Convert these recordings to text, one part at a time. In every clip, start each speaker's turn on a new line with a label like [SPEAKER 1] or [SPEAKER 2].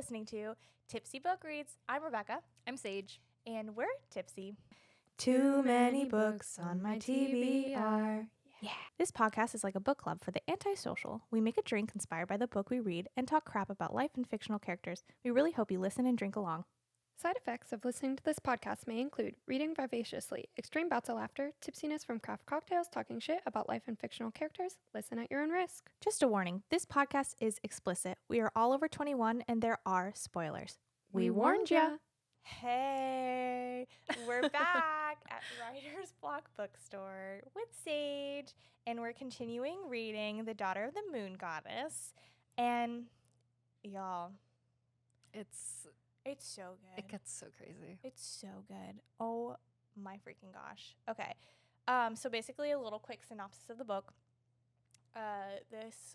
[SPEAKER 1] listening to Tipsy Book Reads. I'm Rebecca.
[SPEAKER 2] I'm Sage.
[SPEAKER 1] And we're tipsy.
[SPEAKER 2] Too many books on my TBR.
[SPEAKER 1] Yeah. This podcast is like a book club for the antisocial. We make a drink inspired by the book we read and talk crap about life and fictional characters. We really hope you listen and drink along.
[SPEAKER 3] Side effects of listening to this podcast may include reading vivaciously, extreme bouts of laughter, tipsiness from craft cocktails, talking shit about life and fictional characters. Listen at your own risk.
[SPEAKER 1] Just a warning, this podcast is explicit. We are all over 21 and there are spoilers. We warned ya. Hey, we're back at Writer's Block Bookstore with Sage, and we're continuing reading The Daughter of the Moon Goddess. And y'all,
[SPEAKER 2] It's
[SPEAKER 1] so good.
[SPEAKER 2] It gets so crazy.
[SPEAKER 1] It's so good. Oh my freaking gosh. Okay. So basically a little quick synopsis of the book. This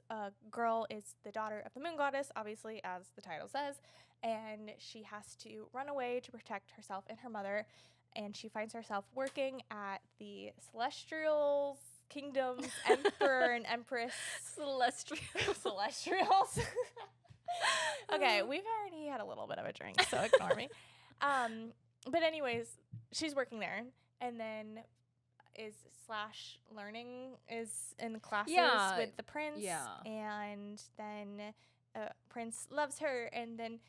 [SPEAKER 1] girl is the daughter of the moon goddess, obviously, as the title says, and she has to run away to protect herself and her mother, and she finds herself working at the Celestials Kingdom's Emperor and Empress. Celestials. Okay, we've already had a little bit of a drink, so ignore me. But anyways, she's working there, and then learning is in classes with the prince, and then Prince loves her, and then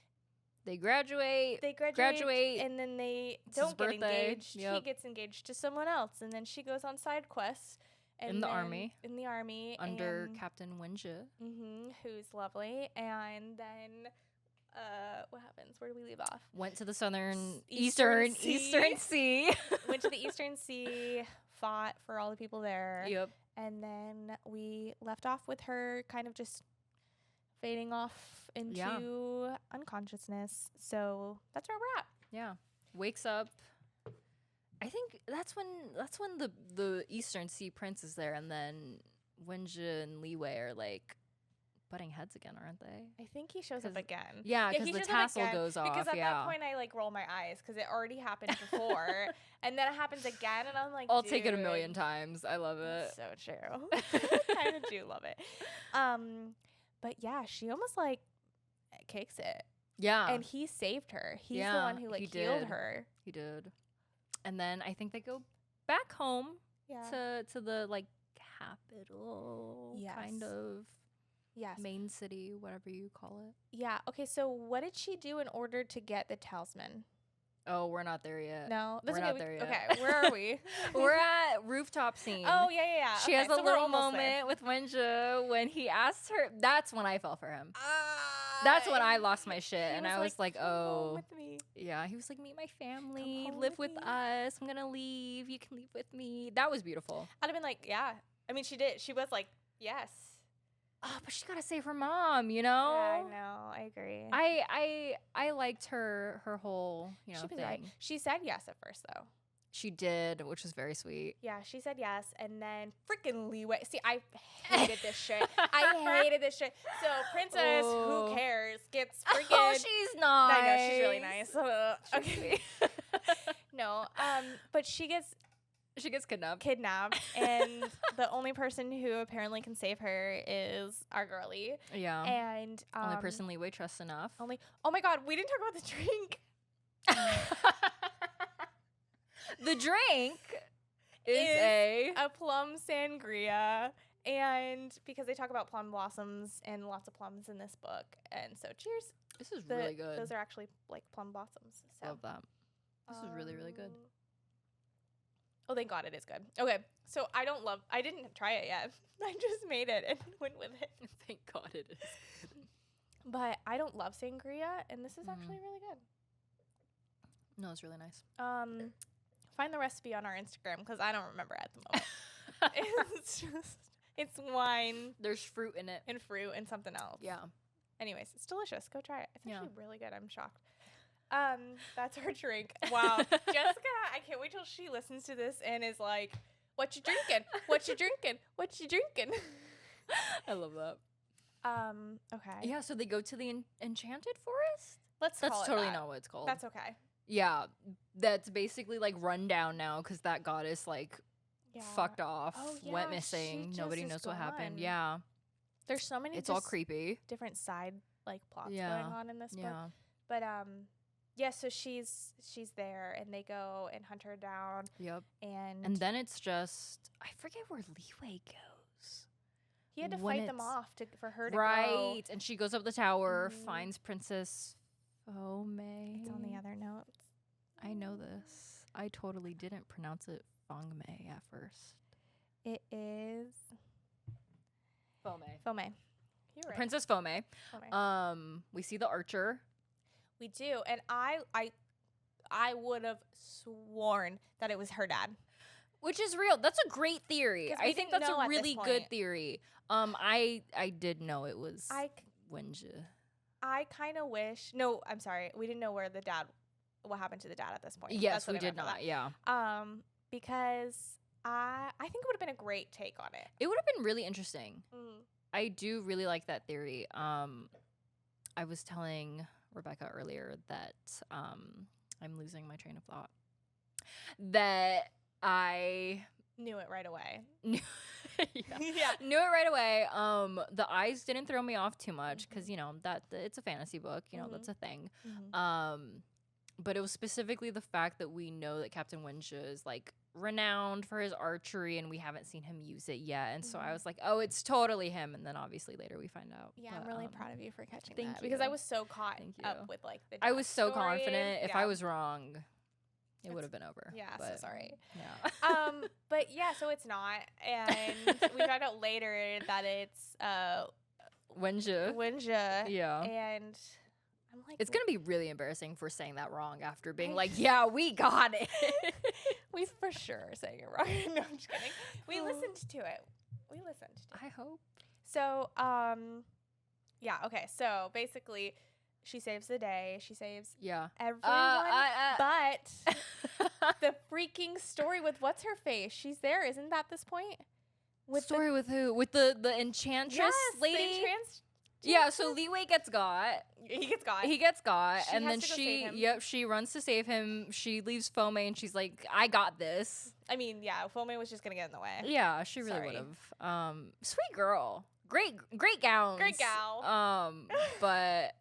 [SPEAKER 2] they graduate,
[SPEAKER 1] and then they don't get engaged.
[SPEAKER 2] Yep.
[SPEAKER 1] He gets engaged to someone else, and then she goes on side quests.
[SPEAKER 2] In the army
[SPEAKER 1] and
[SPEAKER 2] under Captain Wenjie,
[SPEAKER 1] who's lovely. And then what happens? Where do we leave off?
[SPEAKER 2] went to the Eastern Sea.
[SPEAKER 1] Went to the Eastern Sea, fought for all the people there.
[SPEAKER 2] Yep.
[SPEAKER 1] And then we left off with her kind of just fading off into unconsciousness. So that's where we're at.
[SPEAKER 2] Yeah. Wakes up. I think that's when the Eastern Sea Prince is there, and then Wenjie and Liwei are like butting heads again, aren't they?
[SPEAKER 1] I think he shows up again.
[SPEAKER 2] Yeah, because the tassel goes off.
[SPEAKER 1] Because at that point, I like roll my eyes because it already happened before, and then it happens again, and I'm like,
[SPEAKER 2] I'll take it a million times. I love it.
[SPEAKER 1] So true. Kind of do love it. But yeah, she almost like cakes it.
[SPEAKER 2] Yeah,
[SPEAKER 1] and he saved her. He's the one who like healed her.
[SPEAKER 2] He did. And then I think they go back home to the like capital kind of main city, whatever you call it.
[SPEAKER 1] Yeah. Okay. So what did she do in order to get the talisman?
[SPEAKER 2] Oh, we're not there yet.
[SPEAKER 1] No,
[SPEAKER 2] we're not there yet.
[SPEAKER 1] Okay, where are we?
[SPEAKER 2] We're at rooftop scene.
[SPEAKER 1] Oh yeah.
[SPEAKER 2] She has a little moment with Wenjie when he asks her. That's when I fell for him. That's when I lost my shit, and I was like, "Oh,
[SPEAKER 1] with me."
[SPEAKER 2] Yeah." He was like, "Meet my family, live with us. I'm gonna leave. You can leave with me." That was beautiful.
[SPEAKER 1] I'd have been like, "Yeah." I mean, she did. She was like, "Yes."
[SPEAKER 2] Oh, but she gotta save her mom, you know.
[SPEAKER 1] Yeah, I know. I agree.
[SPEAKER 2] I liked her whole
[SPEAKER 1] she
[SPEAKER 2] thing.
[SPEAKER 1] Right. She said yes at first, though.
[SPEAKER 2] She did, which was very sweet.
[SPEAKER 1] Yeah, she said yes, and then freaking Liwei. See, I hated this shit. I hated this shit. So Princess, who cares, gets freaking.
[SPEAKER 2] Oh, she's nice.
[SPEAKER 1] I know, she's really nice. Okay. No, but she gets kidnapped, and the only person who apparently can save her is our girlie.
[SPEAKER 2] Yeah.
[SPEAKER 1] And
[SPEAKER 2] only person Liwei trusts enough.
[SPEAKER 1] Oh my God, we didn't talk about the drink.
[SPEAKER 2] The drink is
[SPEAKER 1] a plum sangria, and because they talk about plum blossoms and lots of plums in this book, and so cheers.
[SPEAKER 2] This is really good.
[SPEAKER 1] Those are actually like plum blossoms. So.
[SPEAKER 2] Love that. This is really, really good.
[SPEAKER 1] Oh, thank God, it is good. Okay, so I didn't try it yet. I just made it and went with it.
[SPEAKER 2] Thank God it is good.
[SPEAKER 1] But I don't love sangria, and this is actually really good.
[SPEAKER 2] No, it's really nice.
[SPEAKER 1] Find the recipe on our Instagram because I don't remember at the moment. It's wine.
[SPEAKER 2] There's fruit in it.
[SPEAKER 1] And fruit and something else.
[SPEAKER 2] Yeah.
[SPEAKER 1] Anyways, it's delicious. Go try it. It's actually really good. I'm shocked. That's our drink. Wow. Jessica, I can't wait till she listens to this and is like, "What you drinking? What you drinking? What you drinking?"
[SPEAKER 2] I love that.
[SPEAKER 1] Okay.
[SPEAKER 2] Yeah, so they go to the Enchanted Forest?
[SPEAKER 1] That's
[SPEAKER 2] totally not what it's called.
[SPEAKER 1] That's okay.
[SPEAKER 2] Yeah, that's basically like run down now because that goddess like fucked off, went missing. Nobody knows what happened. Yeah.
[SPEAKER 1] There's so many.
[SPEAKER 2] It's all creepy.
[SPEAKER 1] Different side like plots
[SPEAKER 2] Yeah.
[SPEAKER 1] going on in this book.
[SPEAKER 2] Yeah.
[SPEAKER 1] But yeah, so she's there, and they go and hunt her down,
[SPEAKER 2] Yep.
[SPEAKER 1] and
[SPEAKER 2] And then it's just, I forget where Leeway goes.
[SPEAKER 1] he had to
[SPEAKER 2] when
[SPEAKER 1] fight them
[SPEAKER 2] it's-
[SPEAKER 1] off for her to go.
[SPEAKER 2] Right. And she goes up the tower,
[SPEAKER 1] Mhm.
[SPEAKER 2] finds Princess Fome.
[SPEAKER 1] It's on the other notes.
[SPEAKER 2] I know this. I totally didn't pronounce it Fong Mei at first.
[SPEAKER 1] It is
[SPEAKER 2] Fome.
[SPEAKER 1] Fome. You're right.
[SPEAKER 2] Princess Fome.
[SPEAKER 1] Fome.
[SPEAKER 2] We see the archer.
[SPEAKER 1] We do, and I would have sworn that it was her dad.
[SPEAKER 2] Which is real. That's a great theory.
[SPEAKER 1] 'Cause we
[SPEAKER 2] I think
[SPEAKER 1] didn't
[SPEAKER 2] that's
[SPEAKER 1] know
[SPEAKER 2] a
[SPEAKER 1] at this
[SPEAKER 2] really good
[SPEAKER 1] point.
[SPEAKER 2] theory. I did know it was
[SPEAKER 1] I
[SPEAKER 2] Wenjie.
[SPEAKER 1] kind of wish. No, I'm sorry. We didn't know what happened to the dad at this point.
[SPEAKER 2] Yes,
[SPEAKER 1] That's what
[SPEAKER 2] we
[SPEAKER 1] I
[SPEAKER 2] did
[SPEAKER 1] meant by
[SPEAKER 2] not. Yeah.
[SPEAKER 1] that. Because I think it would have been a great take on it.
[SPEAKER 2] It would have been really interesting. I do really like that theory. I was telling Rebecca earlier that I'm losing my train of thought. That I
[SPEAKER 1] Knew it right away.
[SPEAKER 2] knew,
[SPEAKER 1] Yeah.
[SPEAKER 2] knew it right away. The eyes didn't throw me off too much because that it's a fantasy book. That's a thing. But it was specifically the fact that we know that Captain Wenjie is like renowned for his archery, and we haven't seen him use it yet. And so I was like, oh, it's totally him. And then obviously later we find out.
[SPEAKER 1] Yeah,
[SPEAKER 2] But,
[SPEAKER 1] I'm really proud of you for catching
[SPEAKER 2] thank
[SPEAKER 1] that because I
[SPEAKER 2] you.
[SPEAKER 1] was so caught
[SPEAKER 2] Thank
[SPEAKER 1] up
[SPEAKER 2] you.
[SPEAKER 1] with like the.
[SPEAKER 2] I was so
[SPEAKER 1] dad's story.
[SPEAKER 2] confident. If
[SPEAKER 1] Yeah.
[SPEAKER 2] I was wrong, it
[SPEAKER 1] It's-
[SPEAKER 2] would have been over.
[SPEAKER 1] Yeah, so
[SPEAKER 2] But,
[SPEAKER 1] sorry.
[SPEAKER 2] Yeah.
[SPEAKER 1] But yeah, so it's not, and we found out later that it's
[SPEAKER 2] Wenjie.
[SPEAKER 1] Wenjie,
[SPEAKER 2] Yeah.
[SPEAKER 1] and I'm like,
[SPEAKER 2] It's going to be really embarrassing for saying that wrong after being
[SPEAKER 1] I-
[SPEAKER 2] like, yeah, we got it.
[SPEAKER 1] we for sure are saying it wrong. No, I'm just kidding. We listened to it. We listened to it.
[SPEAKER 2] I hope.
[SPEAKER 1] So, yeah, okay. So basically, she saves the day. She saves
[SPEAKER 2] Yeah.
[SPEAKER 1] everyone, but the freaking story with what's her face? She's there, isn't that this point?
[SPEAKER 2] Story with who? With the enchantress
[SPEAKER 1] yes,
[SPEAKER 2] lady?
[SPEAKER 1] The
[SPEAKER 2] Yeah, so Leeway gets got.
[SPEAKER 1] he gets got.
[SPEAKER 2] He gets got,
[SPEAKER 1] She
[SPEAKER 2] and
[SPEAKER 1] has
[SPEAKER 2] then
[SPEAKER 1] to go
[SPEAKER 2] she,
[SPEAKER 1] save him.
[SPEAKER 2] she runs to save him. She leaves Fome, and she's like, I got this.
[SPEAKER 1] I mean, yeah, Fome was just gonna get in the way.
[SPEAKER 2] Yeah, she really
[SPEAKER 1] Sorry.
[SPEAKER 2] would have. Sweet girl. Great gowns.
[SPEAKER 1] Great gal.
[SPEAKER 2] But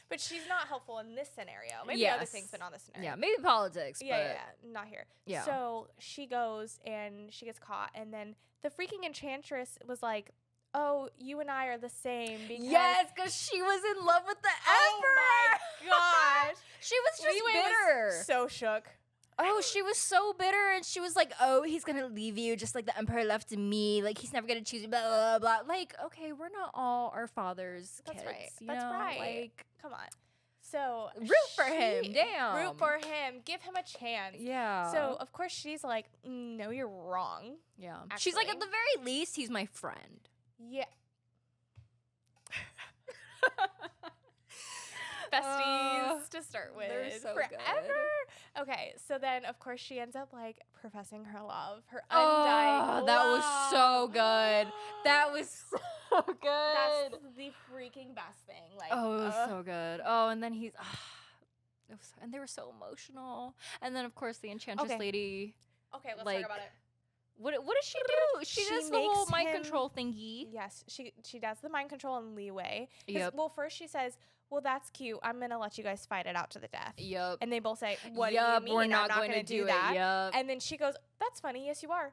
[SPEAKER 1] But she's not helpful in this scenario. Maybe other
[SPEAKER 2] Yes.
[SPEAKER 1] things, but not this scenario.
[SPEAKER 2] yeah, maybe politics.
[SPEAKER 1] Yeah,
[SPEAKER 2] but
[SPEAKER 1] not here.
[SPEAKER 2] Yeah.
[SPEAKER 1] So she goes and she gets caught, and then the freaking enchantress was like, "Oh, you and I are the same." Because
[SPEAKER 2] yes, because she was in love with the
[SPEAKER 1] Oh
[SPEAKER 2] emperor.
[SPEAKER 1] my gosh.
[SPEAKER 2] She was just
[SPEAKER 1] Leeway
[SPEAKER 2] bitter.
[SPEAKER 1] was so shook.
[SPEAKER 2] Oh, she was so bitter, and she was like, "Oh, he's gonna leave you, just like the emperor left me. Like he's never gonna choose you." Blah blah blah. Like, okay, we're not all our father's
[SPEAKER 1] That's
[SPEAKER 2] kids.
[SPEAKER 1] right.
[SPEAKER 2] You
[SPEAKER 1] That's
[SPEAKER 2] know?
[SPEAKER 1] right.
[SPEAKER 2] Like,
[SPEAKER 1] Come on. So
[SPEAKER 2] root for him.
[SPEAKER 1] she-
[SPEAKER 2] Damn.
[SPEAKER 1] Root for him. Give him a chance.
[SPEAKER 2] Yeah.
[SPEAKER 1] So of course she's like, "No, you're wrong."
[SPEAKER 2] yeah, she's like, at
[SPEAKER 1] actually-
[SPEAKER 2] the very least, he's my friend.
[SPEAKER 1] Yeah. Besties to start with.
[SPEAKER 2] they're so
[SPEAKER 1] forever. Okay, so then of course she ends up like professing her love, her
[SPEAKER 2] Oh,
[SPEAKER 1] undying
[SPEAKER 2] that was so
[SPEAKER 1] love.
[SPEAKER 2] good. That was so good.
[SPEAKER 1] That's the freaking best thing. Like,
[SPEAKER 2] Oh, it was so good. Oh, and then he's, and they were so emotional. And then of course the enchantress
[SPEAKER 1] Okay.
[SPEAKER 2] lady.
[SPEAKER 1] okay, let's
[SPEAKER 2] like,
[SPEAKER 1] talk about it.
[SPEAKER 2] What does she do? She
[SPEAKER 1] She
[SPEAKER 2] does the whole
[SPEAKER 1] makes
[SPEAKER 2] mind
[SPEAKER 1] him-
[SPEAKER 2] control thingy.
[SPEAKER 1] Yes, she does the mind control and Leeway. 'Cause,
[SPEAKER 2] Yep.
[SPEAKER 1] Well, first she says, "Well, that's cute. I'm gonna let you guys fight it out to the death."
[SPEAKER 2] Yep.
[SPEAKER 1] And they both say, "What
[SPEAKER 2] Yup,
[SPEAKER 1] do you mean?
[SPEAKER 2] we're
[SPEAKER 1] I'm
[SPEAKER 2] not
[SPEAKER 1] not
[SPEAKER 2] going
[SPEAKER 1] gonna
[SPEAKER 2] to do
[SPEAKER 1] that."
[SPEAKER 2] it. Yep.
[SPEAKER 1] And then she goes, "That's funny. Yes, you are."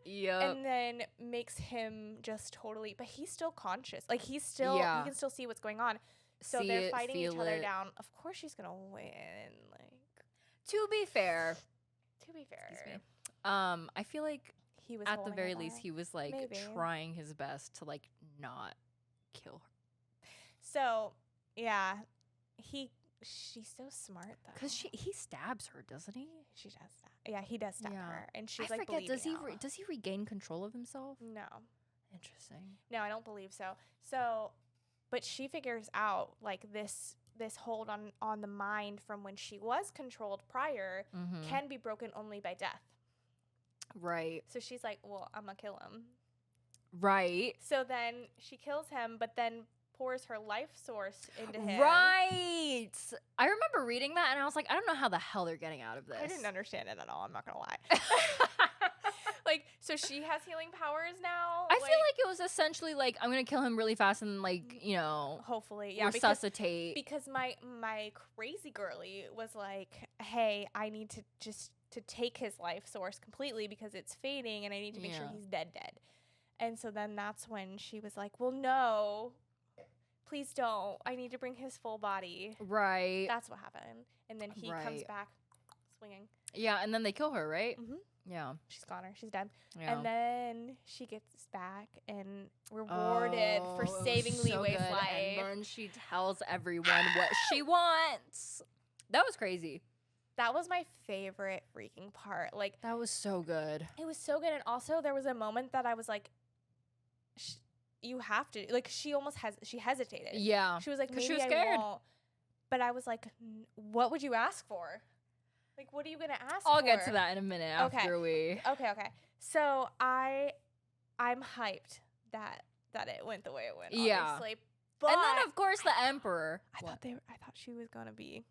[SPEAKER 2] Yep.
[SPEAKER 1] And then makes him just totally, but he's still conscious. Like he's still,
[SPEAKER 2] Yeah.
[SPEAKER 1] he can still see what's going on. So
[SPEAKER 2] See
[SPEAKER 1] they're
[SPEAKER 2] it,
[SPEAKER 1] fighting each
[SPEAKER 2] feel
[SPEAKER 1] other
[SPEAKER 2] it.
[SPEAKER 1] down. Of course, she's gonna win. Like,
[SPEAKER 2] To be fair,
[SPEAKER 1] to be fair,
[SPEAKER 2] excuse me. I feel like
[SPEAKER 1] he was
[SPEAKER 2] at the
[SPEAKER 1] holding
[SPEAKER 2] very
[SPEAKER 1] her
[SPEAKER 2] least
[SPEAKER 1] back.
[SPEAKER 2] he was like
[SPEAKER 1] Maybe.
[SPEAKER 2] trying his best to like not kill her.
[SPEAKER 1] So yeah, she's so smart though.
[SPEAKER 2] Cause he stabs her, doesn't he?
[SPEAKER 1] She does that. Yeah, he does stab
[SPEAKER 2] Yeah.
[SPEAKER 1] her, and she's
[SPEAKER 2] I
[SPEAKER 1] like,
[SPEAKER 2] forget. Does he
[SPEAKER 1] bleeding out.
[SPEAKER 2] does he regain control of himself?
[SPEAKER 1] No,
[SPEAKER 2] Interesting.
[SPEAKER 1] no, I don't believe so. So, but she figures out like this hold on the mind from when she was controlled prior
[SPEAKER 2] Mm-hmm.
[SPEAKER 1] can be broken only by death.
[SPEAKER 2] Right.
[SPEAKER 1] So she's like, well, I'm gonna kill him.
[SPEAKER 2] Right.
[SPEAKER 1] So then she kills him, but then pours her life source into him.
[SPEAKER 2] Right. I remember reading that and I was like, I don't know how the hell they're getting out of this.
[SPEAKER 1] I didn't understand it at all. I'm not gonna lie. Like, So she has healing powers now.
[SPEAKER 2] I feel like it was essentially like I'm gonna kill him really fast and like
[SPEAKER 1] hopefully, yeah,
[SPEAKER 2] resuscitate.
[SPEAKER 1] because my crazy girly was like, hey, I need to take his life source completely because it's fading and I need to make sure he's dead. And so then that's when she was like, well, no, please don't. I need to bring his full body.
[SPEAKER 2] Right.
[SPEAKER 1] That's what happened. And then he comes back swinging.
[SPEAKER 2] Yeah, and then they kill her, right?
[SPEAKER 1] Mm-hmm.
[SPEAKER 2] Yeah.
[SPEAKER 1] She's goner. She's dead.
[SPEAKER 2] Yeah.
[SPEAKER 1] And then she gets back and rewarded for saving Li Wei's life.
[SPEAKER 2] And then she tells everyone what she wants. That was crazy.
[SPEAKER 1] That was my favorite freaking part. Like,
[SPEAKER 2] that was so good.
[SPEAKER 1] It was so good. And also there was a moment that I was like, you have to, like, she almost she hesitated.
[SPEAKER 2] Yeah.
[SPEAKER 1] She was like, maybe
[SPEAKER 2] she was
[SPEAKER 1] I
[SPEAKER 2] scared.
[SPEAKER 1] won't. But I was like, what would you ask for? Like, what are you going to ask for?
[SPEAKER 2] I'll get to that in a minute after we.
[SPEAKER 1] Okay. So I'm hyped that it went the way it went, obviously. But
[SPEAKER 2] and then, of course, the Emperor.
[SPEAKER 1] I thought she was going to be,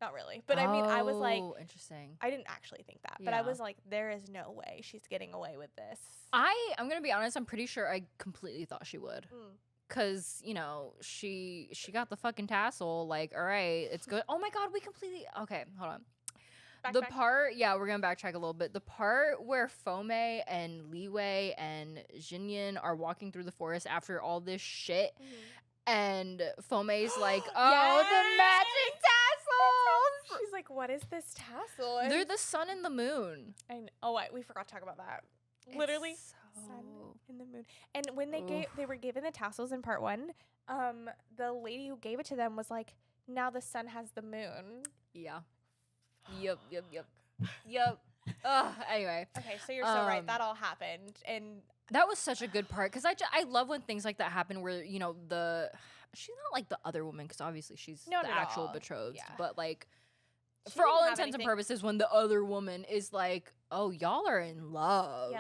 [SPEAKER 1] not really. But I mean, I was like.
[SPEAKER 2] Interesting.
[SPEAKER 1] I didn't actually think that. But I was like, there is no way she's getting away with this.
[SPEAKER 2] I'm going to be honest. I'm pretty sure I completely thought she would. Because, she got the fucking tassel. Like, all right, it's good. Oh, my God, we completely. Okay, hold on.
[SPEAKER 1] Backtrack?
[SPEAKER 2] We're going to backtrack a little bit. The part where Fome and Li Wei and Jinyin are walking through the forest after all this shit. And Fome's like, oh, the matching tassels.
[SPEAKER 1] She's like, what is this tassel?
[SPEAKER 2] They're the sun and the moon.
[SPEAKER 1] We forgot to talk about that. Literally, sun and the moon. And when they were given the tassels in part 1, the lady who gave it to them was like, now the sun has the moon.
[SPEAKER 2] Yeah. Yep. Anyway.
[SPEAKER 1] Okay, so you're so right. That all happened, and
[SPEAKER 2] that was such a good part because I love when things like that happen where she's not like the other woman because obviously she's the actual betrothed, but like for all intents and purposes, when the other woman is like, oh, y'all are in love.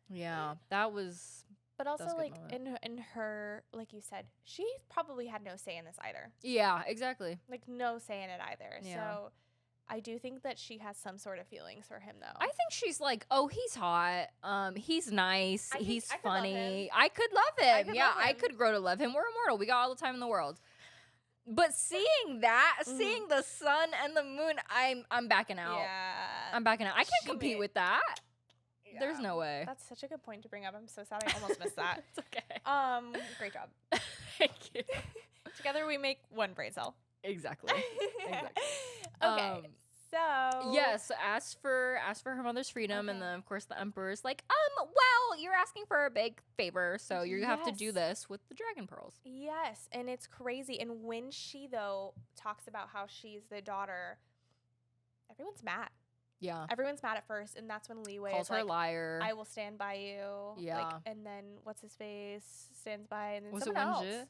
[SPEAKER 1] Yeah,
[SPEAKER 2] that was.
[SPEAKER 1] But also, like, in her, like you said, she probably had no say in this either.
[SPEAKER 2] Yeah, exactly.
[SPEAKER 1] Like, no say in it either.
[SPEAKER 2] Yeah.
[SPEAKER 1] So, I do think that she has some sort of feelings for him, though.
[SPEAKER 2] I think she's like, oh, he's hot. He's nice. He's funny. I could love him. I could grow to love him. We're immortal. We got all the time in the world. But seeing that, seeing the sun and the moon, I'm backing out.
[SPEAKER 1] Yeah.
[SPEAKER 2] I'm backing out. I can't compete with that.
[SPEAKER 1] Yeah.
[SPEAKER 2] There's no way.
[SPEAKER 1] That's such a good point to bring up. I'm so sad I almost missed that.
[SPEAKER 2] It's okay.
[SPEAKER 1] Great job.
[SPEAKER 2] Thank you.
[SPEAKER 1] Together we make one brain cell.
[SPEAKER 2] Exactly.
[SPEAKER 1] Okay. So
[SPEAKER 2] yes, ask for her mother's freedom, and then of course the Emperor's like, well, you're asking for a big favor, so you have to do this with the dragon pearls.
[SPEAKER 1] Yes, and it's crazy. And when she though talks about how she's the daughter, everyone's mad.
[SPEAKER 2] Yeah.
[SPEAKER 1] Everyone's mad at first, and that's when Li Wei
[SPEAKER 2] calls
[SPEAKER 1] is
[SPEAKER 2] her
[SPEAKER 1] like,
[SPEAKER 2] a liar.
[SPEAKER 1] I will stand by you.
[SPEAKER 2] Yeah.
[SPEAKER 1] Like, and then what's his face stands by, and then
[SPEAKER 2] was
[SPEAKER 1] someone
[SPEAKER 2] it
[SPEAKER 1] else.
[SPEAKER 2] Wenjie?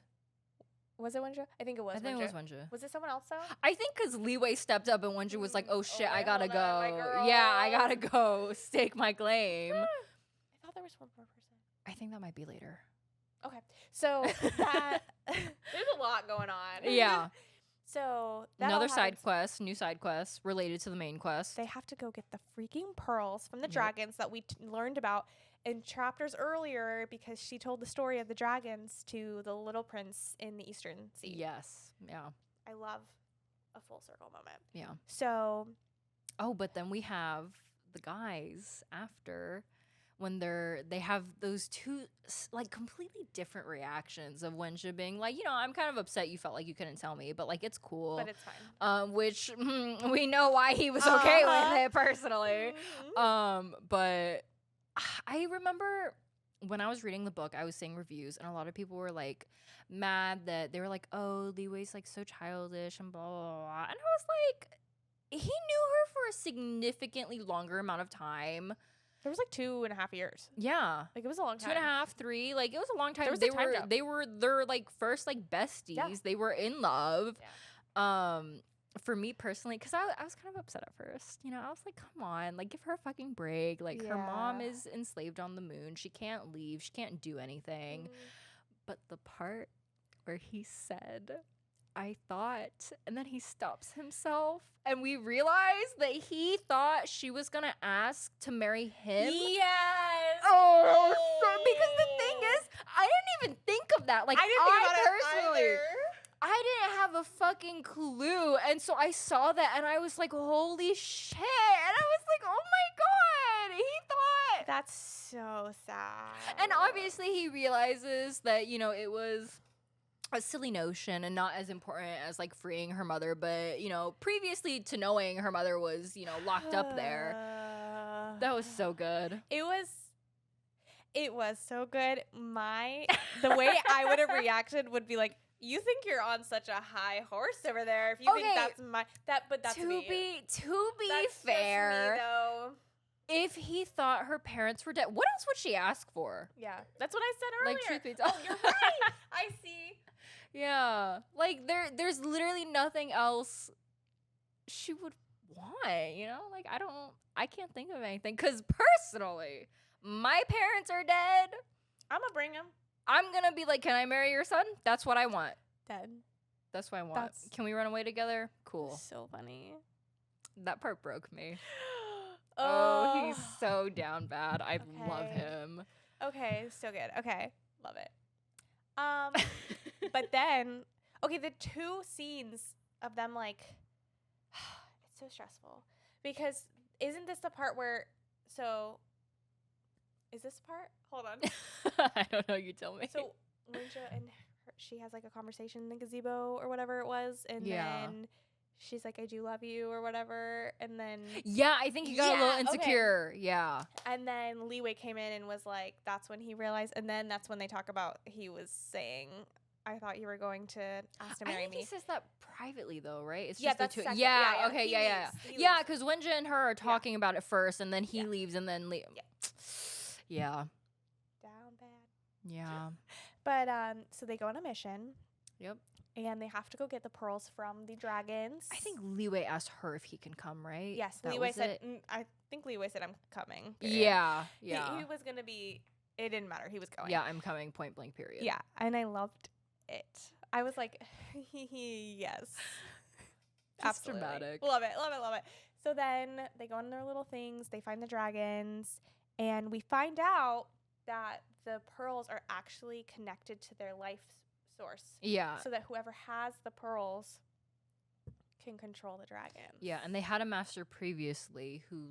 [SPEAKER 1] Was it Wenjie? I think it was.
[SPEAKER 2] I think it was Wenjie.
[SPEAKER 1] Was it someone else though?
[SPEAKER 2] I think because Li Wei stepped up and Wenjie was like, "Oh shit, I gotta
[SPEAKER 1] hold
[SPEAKER 2] go.
[SPEAKER 1] on, my girl."
[SPEAKER 2] Yeah, I gotta go stake my claim."
[SPEAKER 1] I thought there was one more person.
[SPEAKER 2] I think that might be later.
[SPEAKER 1] Okay, so that there's a lot going on.
[SPEAKER 2] Yeah.
[SPEAKER 1] So that
[SPEAKER 2] another side quest, new side quest related to the main quest.
[SPEAKER 1] They have to go get the freaking pearls from the dragons that we learned about in chapters earlier because she told the story of the dragons to the little prince in the Eastern Sea.
[SPEAKER 2] Yes. Yeah.
[SPEAKER 1] I love a full circle moment.
[SPEAKER 2] Yeah.
[SPEAKER 1] So.
[SPEAKER 2] Oh, but then we have the guys after when they have those two like completely different reactions of Wenjie being like, I'm kind of upset you felt like you couldn't tell me, but like it's cool.
[SPEAKER 1] But it's fine.
[SPEAKER 2] Which we know why he was okay with it personally. But I remember when I was reading the book, I was seeing reviews, and a lot of people were like mad that they were like, "Oh, Li Wei's like so childish and blah blah blah," and I was like, he knew her for a significantly longer amount of time.
[SPEAKER 1] There was like 2.5 years.
[SPEAKER 2] Yeah,
[SPEAKER 1] like it was a long time.
[SPEAKER 2] 2.5, 3. Like it was a long time.
[SPEAKER 1] There was a time jump.
[SPEAKER 2] They were their like first like besties.
[SPEAKER 1] Yeah.
[SPEAKER 2] They were in love.
[SPEAKER 1] Yeah.
[SPEAKER 2] For me personally, because I was kind of upset at first. I was like, come on, like give her a fucking break. Like her mom is enslaved on the moon. She can't leave. She can't do anything. But the part where he said, I thought. And then he stops himself. And we realize that he thought she was going to ask to marry him.
[SPEAKER 1] Yes.
[SPEAKER 2] Oh, because the thing is, I didn't even think of that. Like,
[SPEAKER 1] I didn't think about
[SPEAKER 2] personally,
[SPEAKER 1] it either.
[SPEAKER 2] I didn't have a fucking clue. And so I saw that and I was like, holy shit. And I was like, oh my God. He thought.
[SPEAKER 1] That's so sad.
[SPEAKER 2] And obviously he realizes that, you know, it was a silly notion and not as important as like freeing her mother. But, you know, previously to knowing her mother was, you know, locked up there. That was so good.
[SPEAKER 1] It was so good. The way I would have reacted would be like, you think you're on such a high horse over there. If you think but that's
[SPEAKER 2] to
[SPEAKER 1] me.
[SPEAKER 2] To be
[SPEAKER 1] That's
[SPEAKER 2] fair,
[SPEAKER 1] just me, though.
[SPEAKER 2] if he thought her parents were dead, what else would she ask for?
[SPEAKER 1] Yeah, that's what I said earlier.
[SPEAKER 2] Like, truth be told.
[SPEAKER 1] Oh, you're right. I see.
[SPEAKER 2] Yeah, like there's literally nothing else she would want. You know, like I can't think of anything. Because personally, my parents are dead.
[SPEAKER 1] I'm gonna bring him.
[SPEAKER 2] I'm gonna be like, can I marry your son? That's what I want.
[SPEAKER 1] Dead.
[SPEAKER 2] That's what I want.
[SPEAKER 1] That's-
[SPEAKER 2] Can we run away together? Cool.
[SPEAKER 1] So funny.
[SPEAKER 2] That part broke me. Oh, he's so down bad. I love
[SPEAKER 1] Okay.
[SPEAKER 2] him.
[SPEAKER 1] Okay, so good. Okay, love it. But then, okay, the two scenes of them like, it's so stressful because isn't this the part where? So, is this the part? Hold on.
[SPEAKER 2] I don't know. You tell me.
[SPEAKER 1] So Linja and she has like a conversation in the gazebo or whatever it was, and
[SPEAKER 2] Yeah.
[SPEAKER 1] then she's like, "I do love you" or whatever, and then
[SPEAKER 2] Yeah, I think he got a
[SPEAKER 1] Yeah,
[SPEAKER 2] little
[SPEAKER 1] okay.
[SPEAKER 2] insecure. Yeah.
[SPEAKER 1] and then Leeway came in and was like, that's when he realized, and then that's when they talk about he was saying, "I thought you were going to ask to
[SPEAKER 2] I
[SPEAKER 1] marry
[SPEAKER 2] think
[SPEAKER 1] me."
[SPEAKER 2] he says that privately though, right? It's
[SPEAKER 1] Yeah,
[SPEAKER 2] just
[SPEAKER 1] that's
[SPEAKER 2] the two.
[SPEAKER 1] second.
[SPEAKER 2] Yeah,
[SPEAKER 1] Yeah,
[SPEAKER 2] okay,
[SPEAKER 1] he
[SPEAKER 2] yeah.
[SPEAKER 1] leaves. He
[SPEAKER 2] Yeah,
[SPEAKER 1] leaves.
[SPEAKER 2] because Wenja and her are talking about it first, and then he
[SPEAKER 1] Yeah.
[SPEAKER 2] leaves, and then
[SPEAKER 1] Yeah.
[SPEAKER 2] Yeah.
[SPEAKER 1] Down bad.
[SPEAKER 2] Yeah.
[SPEAKER 1] But so they go on a mission.
[SPEAKER 2] Yep.
[SPEAKER 1] And they have to go get the pearls from the dragons.
[SPEAKER 2] I think Leeway asked her if he can come, right?
[SPEAKER 1] Yes,
[SPEAKER 2] That
[SPEAKER 1] Leeway
[SPEAKER 2] was
[SPEAKER 1] said.
[SPEAKER 2] it?
[SPEAKER 1] I think Leeway said, "I'm coming." period.
[SPEAKER 2] Yeah.
[SPEAKER 1] He-
[SPEAKER 2] Yeah.
[SPEAKER 1] He was gonna be. It didn't matter. He was going.
[SPEAKER 2] Yeah, I'm coming. Point blank. Period.
[SPEAKER 1] Yeah, and I loved it. I was like, yes.
[SPEAKER 2] Just
[SPEAKER 1] Absolutely.
[SPEAKER 2] dramatic.
[SPEAKER 1] Love it, love it, love it. So then they go on their little things, they find the dragons, and we find out that the pearls are actually connected to their life source.
[SPEAKER 2] Yeah.
[SPEAKER 1] So that whoever has the pearls can control the dragon.
[SPEAKER 2] Yeah, and they had a master previously who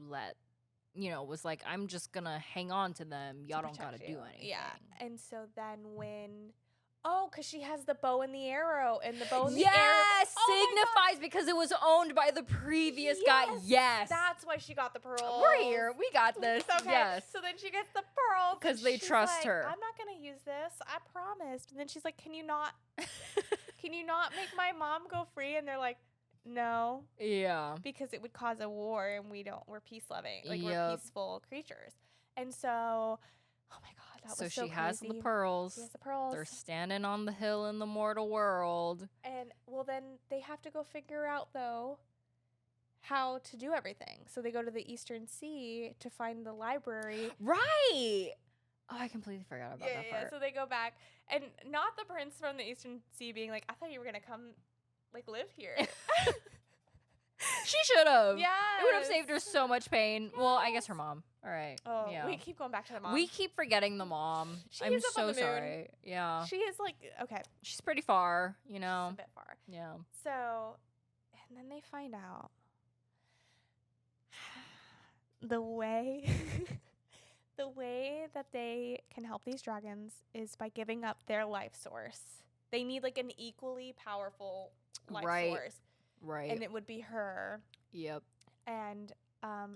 [SPEAKER 2] was like, I'm just gonna hang on to them. Y'all don't gotta do anything.
[SPEAKER 1] Yeah. And so then because she has the bow and the arrow, and the bow and the
[SPEAKER 2] Yes,
[SPEAKER 1] arrow. Oh my God.
[SPEAKER 2] signifies because it was owned by the previous guy. Yes.
[SPEAKER 1] That's why she got the pearls.
[SPEAKER 2] We're here. We got this.
[SPEAKER 1] Okay.
[SPEAKER 2] Yes.
[SPEAKER 1] So then she gets the pearls
[SPEAKER 2] 'Cause they
[SPEAKER 1] she's
[SPEAKER 2] trust
[SPEAKER 1] like,
[SPEAKER 2] her.
[SPEAKER 1] I'm not gonna use this. I promised. And then she's like, can you not make my mom go free? And they're like, no,
[SPEAKER 2] Yeah.
[SPEAKER 1] because it would cause a war, and we're peace loving, like we're
[SPEAKER 2] Yep.
[SPEAKER 1] peaceful creatures. And so, oh my God, that
[SPEAKER 2] So
[SPEAKER 1] was so
[SPEAKER 2] she has the
[SPEAKER 1] crazy.
[SPEAKER 2] pearls.
[SPEAKER 1] She has the pearls.
[SPEAKER 2] They're standing on the hill in the mortal world.
[SPEAKER 1] And well, then they have to go figure out though how to do everything. So they go to the Eastern Sea to find the library.
[SPEAKER 2] Right. Oh, I completely forgot about that part.
[SPEAKER 1] So they go back, and not the prince from the Eastern Sea being like, I thought you were gonna come, like, live here.
[SPEAKER 2] She should have.
[SPEAKER 1] Yeah.
[SPEAKER 2] It would have saved her so much pain. Well, I guess her mom. All right.
[SPEAKER 1] Oh,
[SPEAKER 2] yeah.
[SPEAKER 1] we keep going back to the mom.
[SPEAKER 2] We keep forgetting the mom.
[SPEAKER 1] She
[SPEAKER 2] I'm
[SPEAKER 1] is up on
[SPEAKER 2] so
[SPEAKER 1] the moon.
[SPEAKER 2] sorry. Yeah.
[SPEAKER 1] She is like, okay,
[SPEAKER 2] She's pretty far, you
[SPEAKER 1] she's
[SPEAKER 2] know.
[SPEAKER 1] a bit far.
[SPEAKER 2] Yeah.
[SPEAKER 1] So, and then they find out the way the way that they can help these dragons is by giving up their life source. They need like an equally powerful life
[SPEAKER 2] Right.
[SPEAKER 1] source,
[SPEAKER 2] Right.
[SPEAKER 1] and it would be her.
[SPEAKER 2] Yep.
[SPEAKER 1] And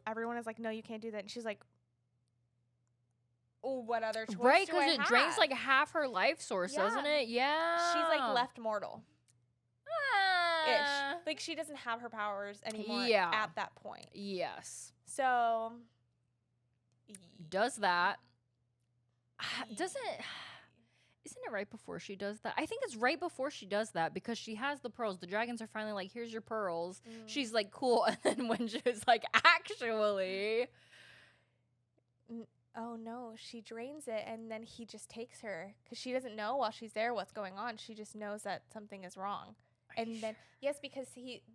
[SPEAKER 1] everyone is like, no, you can't do that. And she's like, oh, what other choice
[SPEAKER 2] Right,
[SPEAKER 1] do I
[SPEAKER 2] because it drains
[SPEAKER 1] have?
[SPEAKER 2] like half her life source, doesn't
[SPEAKER 1] Yeah.
[SPEAKER 2] it? Yeah.
[SPEAKER 1] She's like left mortal ish.
[SPEAKER 2] Ah.
[SPEAKER 1] Like she doesn't have her powers anymore
[SPEAKER 2] Yeah.
[SPEAKER 1] at that point.
[SPEAKER 2] Yes.
[SPEAKER 1] So
[SPEAKER 2] Does that. Doesn't. Isn't it right before she does that? I think it's right before she does that because she has the pearls. The dragons are finally like, here's your pearls.
[SPEAKER 1] Mm.
[SPEAKER 2] She's like, cool. And then when she's like, actually.
[SPEAKER 1] Oh no, she drains it, and then he just takes her because she doesn't know while she's there what's going on. She just knows that something is wrong, And then yes, because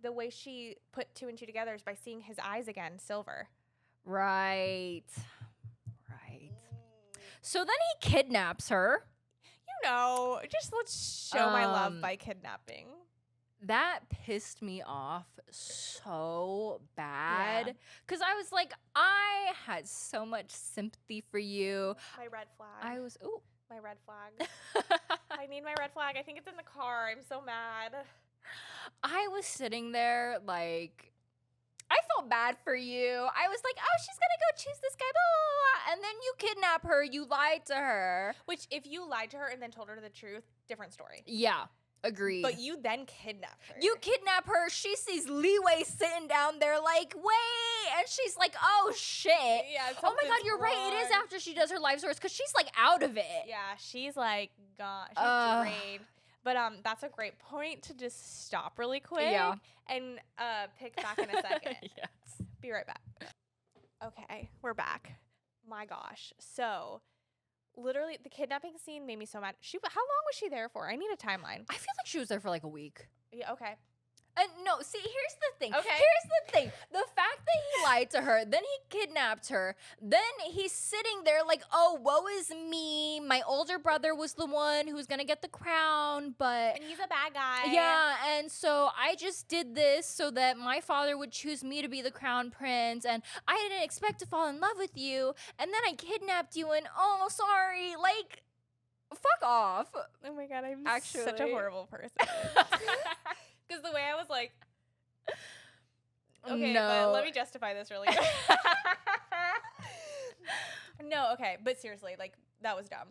[SPEAKER 1] the way she put 2 and 2 together is by seeing his eyes again, silver.
[SPEAKER 2] Right. So then he kidnaps her.
[SPEAKER 1] You know, just let's show my love by kidnapping.
[SPEAKER 2] That pissed me off so bad.
[SPEAKER 1] Yeah.
[SPEAKER 2] Because I was like, I had so much sympathy for you.
[SPEAKER 1] My red flag. My red flag. I need my red flag. I think it's in the car. I'm so mad.
[SPEAKER 2] I was sitting there like, I felt bad for you. I was like, oh, she's gonna go choose this guy, blah, blah, blah. And then you kidnap her. You lied to her.
[SPEAKER 1] Which, if you lied to her and then told her the truth, different story.
[SPEAKER 2] Yeah, agreed.
[SPEAKER 1] But you then kidnapped her.
[SPEAKER 2] You kidnap her. She sees Leeway sitting down there like, wait. And she's like, oh, shit.
[SPEAKER 1] Yeah.
[SPEAKER 2] Oh, my God, you're right. It is after she does her life source because she's like out of it.
[SPEAKER 1] Yeah, she's like, gone. She's drained. But that's a great point to just stop really quick and pick back in a second.
[SPEAKER 2] Yes.
[SPEAKER 1] Be right back. Okay, we're back. My gosh. So, literally, the kidnapping scene made me so mad. How long was she there for? I need a timeline.
[SPEAKER 2] I feel like she was there for like a week.
[SPEAKER 1] Yeah, okay.
[SPEAKER 2] No, see, here's the thing.
[SPEAKER 1] Okay.
[SPEAKER 2] Here's the thing. The fact that he lied to her, then he kidnapped her, then he's sitting there like, oh, woe is me. My older brother was the one who was going to get the crown, but...
[SPEAKER 1] And he's a bad guy.
[SPEAKER 2] Yeah, and so I just did this so that my father would choose me to be the crown prince, and I didn't expect to fall in love with you, and then I kidnapped you, and oh, sorry, like, fuck off.
[SPEAKER 1] Oh my God, I'm
[SPEAKER 2] Actually.
[SPEAKER 1] such a horrible person. Because the way I was like, okay,
[SPEAKER 2] No.
[SPEAKER 1] but let me justify this really quick. No, okay, but seriously, like, that was dumb.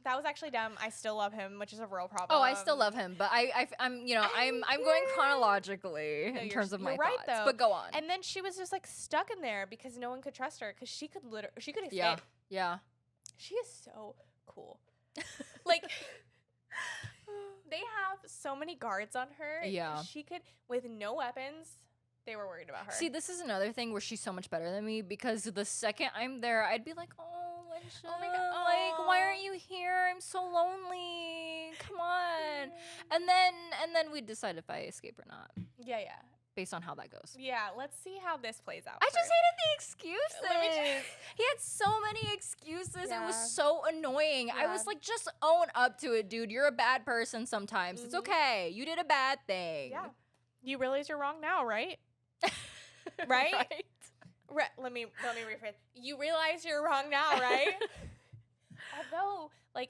[SPEAKER 1] That was actually dumb. I still love him, which is a real problem.
[SPEAKER 2] Oh, I still love him, but I'm going chronologically
[SPEAKER 1] No,
[SPEAKER 2] in terms of my
[SPEAKER 1] you're right,
[SPEAKER 2] thoughts.
[SPEAKER 1] though.
[SPEAKER 2] But go on.
[SPEAKER 1] And then she was just like stuck in there because no one could trust her because she could escape.
[SPEAKER 2] Yeah.
[SPEAKER 1] She is so cool. Like, they have so many guards on her.
[SPEAKER 2] Yeah.
[SPEAKER 1] She could, with no weapons, they were worried about her.
[SPEAKER 2] See, this is another thing where she's so much better than me because the second I'm there, I'd be like, oh, Lynch,
[SPEAKER 1] Oh my God.
[SPEAKER 2] like, why aren't you here? I'm so lonely. Come on. And then we'd decide if I escape or not
[SPEAKER 1] Yeah.
[SPEAKER 2] based on how that goes.
[SPEAKER 1] Yeah, let's see how this plays out.
[SPEAKER 2] I just
[SPEAKER 1] first.
[SPEAKER 2] hated the excuses.
[SPEAKER 1] Let me
[SPEAKER 2] He had so many excuses. It
[SPEAKER 1] Yeah.
[SPEAKER 2] was so annoying. I
[SPEAKER 1] Yeah.
[SPEAKER 2] was like, just own up to it, dude. You're a bad person sometimes. It's
[SPEAKER 1] Mhm.
[SPEAKER 2] okay. You did a bad thing.
[SPEAKER 1] Yeah. You realize you're wrong now, right? Right? Let me rephrase. You realize you're wrong now, right? Although, like,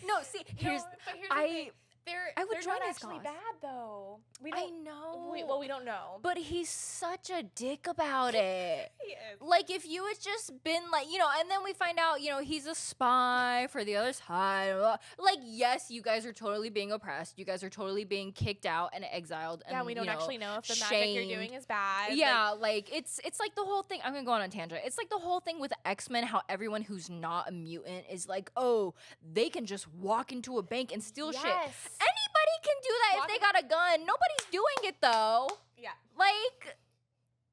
[SPEAKER 2] No, see, here's
[SPEAKER 1] but here's the thing. They're
[SPEAKER 2] I would
[SPEAKER 1] they're
[SPEAKER 2] join
[SPEAKER 1] not
[SPEAKER 2] his
[SPEAKER 1] actually
[SPEAKER 2] cause.
[SPEAKER 1] bad though. We
[SPEAKER 2] I
[SPEAKER 1] don't.
[SPEAKER 2] know.
[SPEAKER 1] We don't know.
[SPEAKER 2] But he's such a dick about it.
[SPEAKER 1] He is.
[SPEAKER 2] Like, if you had just been like, and then we find out, he's a spy for the other side. Like, yes, you guys are totally being oppressed. You guys are totally being kicked out and exiled. And,
[SPEAKER 1] Yeah, we don't actually know if the magic you're doing is bad.
[SPEAKER 2] Yeah, like it's like the whole thing. I'm gonna go on a tangent. It's like the whole thing with X-Men, how everyone who's not a mutant is like, oh, they can just walk into a bank and steal shit.
[SPEAKER 1] Yes.
[SPEAKER 2] Anybody can do that
[SPEAKER 1] Walk
[SPEAKER 2] if they got a gun. Nobody's doing it though.
[SPEAKER 1] Yeah.
[SPEAKER 2] Like,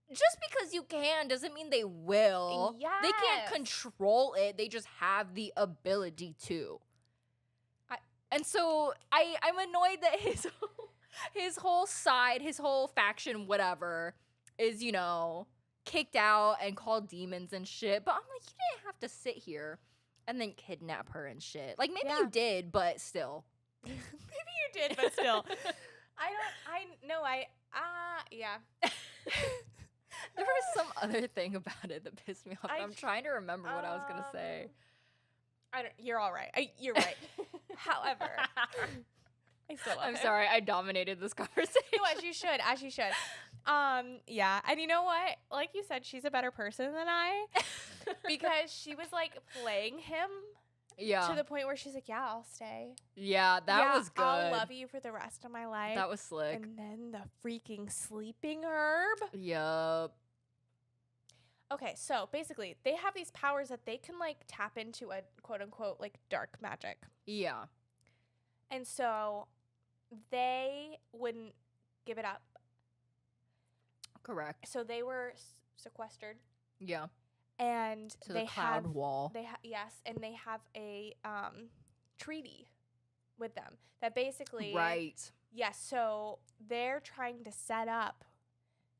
[SPEAKER 2] just because you can doesn't mean they will. They can't
[SPEAKER 1] Yes.
[SPEAKER 2] control it. They just have the ability to. And so I'm annoyed that his whole side, his whole faction, whatever, is, kicked out and called demons and shit. But I'm like, you didn't have to sit here and then kidnap her and shit. Like, maybe you did, but still.
[SPEAKER 1] Maybe you did, but still. Yeah.
[SPEAKER 2] There was some other thing about it that pissed me off.
[SPEAKER 1] I
[SPEAKER 2] I'm trying to remember what I was gonna say.
[SPEAKER 1] You're all right. You're right. However, I still love
[SPEAKER 2] I'm
[SPEAKER 1] him.
[SPEAKER 2] sorry, I dominated this conversation.
[SPEAKER 1] No, as you should. Yeah. And you know what? Like you said, she's a better person than I. Because she was like playing him
[SPEAKER 2] Yeah.
[SPEAKER 1] to the point where she's like, yeah, I'll stay.
[SPEAKER 2] Yeah, that was good.
[SPEAKER 1] I'll love you for the rest of my life.
[SPEAKER 2] That was slick.
[SPEAKER 1] And then the freaking sleeping herb.
[SPEAKER 2] Yup.
[SPEAKER 1] Okay, so basically, they have these powers that they can like tap into a quote unquote like dark magic.
[SPEAKER 2] Yeah.
[SPEAKER 1] And so they wouldn't give it up.
[SPEAKER 2] Correct.
[SPEAKER 1] So they were sequestered,
[SPEAKER 2] Yeah.
[SPEAKER 1] and
[SPEAKER 2] To
[SPEAKER 1] they
[SPEAKER 2] the cloud
[SPEAKER 1] have
[SPEAKER 2] wall.
[SPEAKER 1] yes, and they have a treaty with them. That basically,
[SPEAKER 2] Right.
[SPEAKER 1] yes. So they're trying to set up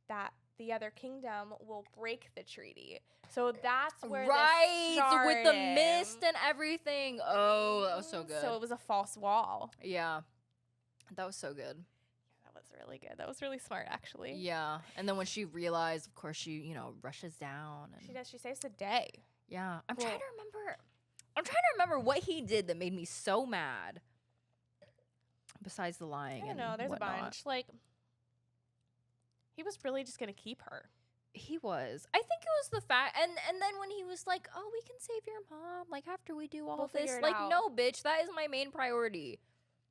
[SPEAKER 1] that the other kingdom will break the treaty. So that's where this started.
[SPEAKER 2] With the mist and everything. Oh, that was so good.
[SPEAKER 1] So it was a false wall.
[SPEAKER 2] Yeah. That was so good.
[SPEAKER 1] That was really good. That was really smart, actually.
[SPEAKER 2] Yeah. And then when she realized, of course, she, rushes down. And
[SPEAKER 1] She does. She saves the day.
[SPEAKER 2] yeah. I'm trying to remember what he did that made me so mad. Besides the lying.
[SPEAKER 1] I don't
[SPEAKER 2] and
[SPEAKER 1] know. There's
[SPEAKER 2] whatnot.
[SPEAKER 1] a bunch. Like, he was really just going to keep her.
[SPEAKER 2] He was. I think it was the fact, and then when he was like, "Oh, we can save your mom," like after we do all
[SPEAKER 1] We'll
[SPEAKER 2] this,
[SPEAKER 1] figure it
[SPEAKER 2] like,
[SPEAKER 1] out.
[SPEAKER 2] no, bitch, that is my main priority.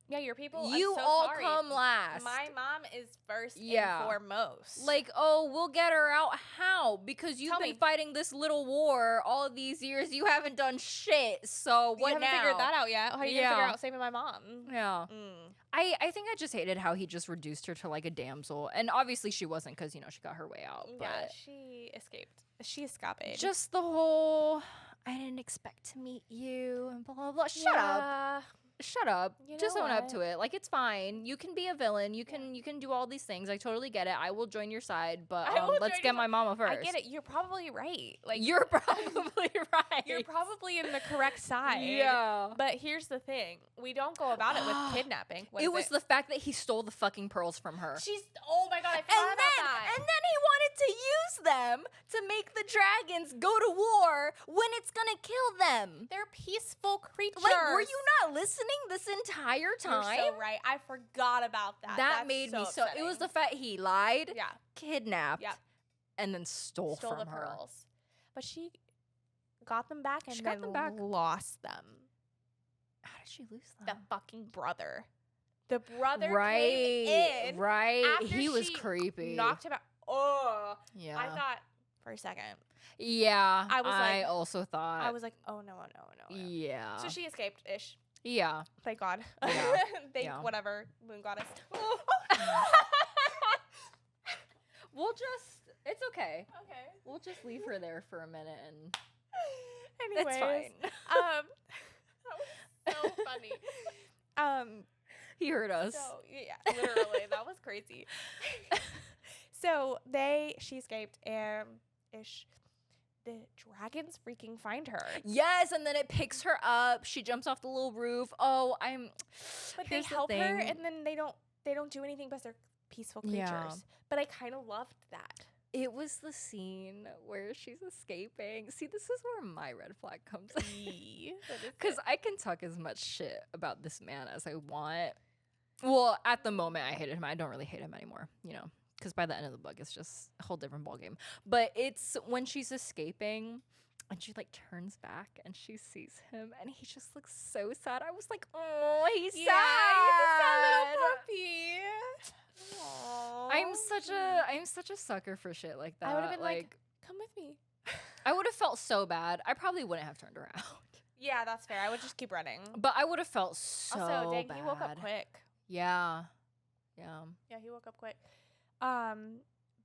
[SPEAKER 1] Yeah, your people.
[SPEAKER 2] You
[SPEAKER 1] I'm so
[SPEAKER 2] all
[SPEAKER 1] sorry.
[SPEAKER 2] come last.
[SPEAKER 1] My mom is first
[SPEAKER 2] Yeah.
[SPEAKER 1] and foremost.
[SPEAKER 2] Like, oh, we'll get her out. How? Because you've
[SPEAKER 1] Tell
[SPEAKER 2] been
[SPEAKER 1] me.
[SPEAKER 2] fighting this little war all of these years. You haven't done shit. So
[SPEAKER 1] you
[SPEAKER 2] what
[SPEAKER 1] haven't
[SPEAKER 2] now?
[SPEAKER 1] figured that out yet. How are you going to figure
[SPEAKER 2] Yeah.
[SPEAKER 1] out saving my mom?
[SPEAKER 2] Yeah.
[SPEAKER 1] Mm.
[SPEAKER 2] I think I just hated how he just reduced her to like a damsel, and obviously she wasn't because she got her way out.
[SPEAKER 1] Yeah,
[SPEAKER 2] But
[SPEAKER 1] she escaped. She escaped.
[SPEAKER 2] just the whole, I didn't expect to meet you and blah blah blah. Shut up. Shut up.
[SPEAKER 1] You
[SPEAKER 2] Just
[SPEAKER 1] know
[SPEAKER 2] own up
[SPEAKER 1] what?
[SPEAKER 2] to it. Like, it's fine. You can be a villain. You can do all these things. I totally get it. I will join your side, but
[SPEAKER 1] I will
[SPEAKER 2] let's
[SPEAKER 1] join
[SPEAKER 2] get
[SPEAKER 1] your
[SPEAKER 2] my mama first.
[SPEAKER 1] I get it. You're probably right. Like
[SPEAKER 2] You're probably right.
[SPEAKER 1] you're probably in the correct side.
[SPEAKER 2] Yeah.
[SPEAKER 1] But here's the thing: we don't go about it with kidnapping. What
[SPEAKER 2] It
[SPEAKER 1] is
[SPEAKER 2] was the fact that he stole the fucking pearls from her.
[SPEAKER 1] She's. Oh my god! I forgot about that.
[SPEAKER 2] And then he wanted to use them to make the dragons go to war when it's gonna kill them.
[SPEAKER 1] They're peaceful creatures.
[SPEAKER 2] Like, were you not listening this entire time?
[SPEAKER 1] You're so right. I forgot about that.
[SPEAKER 2] That
[SPEAKER 1] That's
[SPEAKER 2] made me so. It was
[SPEAKER 1] upsetting.
[SPEAKER 2] the fact he lied,
[SPEAKER 1] Yeah.
[SPEAKER 2] kidnapped,
[SPEAKER 1] Yep.
[SPEAKER 2] and then stole
[SPEAKER 1] Stole
[SPEAKER 2] from
[SPEAKER 1] the
[SPEAKER 2] her.
[SPEAKER 1] pearls, but she got them back and
[SPEAKER 2] She
[SPEAKER 1] then
[SPEAKER 2] got them back.
[SPEAKER 1] lost them.
[SPEAKER 2] How did she lose them?
[SPEAKER 1] The fucking brother. The brother
[SPEAKER 2] right,
[SPEAKER 1] came in.
[SPEAKER 2] right.
[SPEAKER 1] after
[SPEAKER 2] He was
[SPEAKER 1] she
[SPEAKER 2] creepy.
[SPEAKER 1] Knocked him out. Oh,
[SPEAKER 2] yeah,
[SPEAKER 1] I thought for a second.
[SPEAKER 2] yeah.
[SPEAKER 1] I was
[SPEAKER 2] I
[SPEAKER 1] like-
[SPEAKER 2] also thought.
[SPEAKER 1] I was like, oh no.
[SPEAKER 2] yeah,
[SPEAKER 1] So she escaped ish.
[SPEAKER 2] yeah.
[SPEAKER 1] Thank God.
[SPEAKER 2] Yeah.
[SPEAKER 1] Thank
[SPEAKER 2] Yeah.
[SPEAKER 1] whatever moon goddess.
[SPEAKER 2] We'll just. It's okay.
[SPEAKER 1] Okay.
[SPEAKER 2] We'll just leave her there for a minute, and
[SPEAKER 1] Anyways,
[SPEAKER 2] it's fine.
[SPEAKER 1] that was so funny.
[SPEAKER 2] He heard us.
[SPEAKER 1] So yeah, literally, that was crazy. So she escaped, and the dragons freaking find her.
[SPEAKER 2] Yes, and then it picks her up. She jumps off the little roof. Oh,
[SPEAKER 1] But
[SPEAKER 2] Here's
[SPEAKER 1] they
[SPEAKER 2] the
[SPEAKER 1] help her,
[SPEAKER 2] thing.
[SPEAKER 1] and then they don't do anything because they're peaceful creatures.
[SPEAKER 2] Yeah.
[SPEAKER 1] But I kind of loved that.
[SPEAKER 2] It was the scene where she's escaping. See, this is where my red flag comes in. Because I can talk as much shit about this man as I want. Well, at the moment, I hated him. I don't really hate him anymore, because by the end of the book, it's just a whole different ballgame. But it's when she's escaping and she turns back and she sees him and he just looks so sad. I was like, oh, he's sad.
[SPEAKER 1] He's a sad little puppy.
[SPEAKER 2] I'm such a sucker for shit like that.
[SPEAKER 1] I would have been like, come with me.
[SPEAKER 2] I would have felt so bad. I probably wouldn't have turned around.
[SPEAKER 1] Yeah, that's fair. I would just keep running.
[SPEAKER 2] But I would have felt so
[SPEAKER 1] Also, dang,
[SPEAKER 2] bad.
[SPEAKER 1] he woke up quick.
[SPEAKER 2] Yeah. Yeah.
[SPEAKER 1] Yeah, he woke up quick.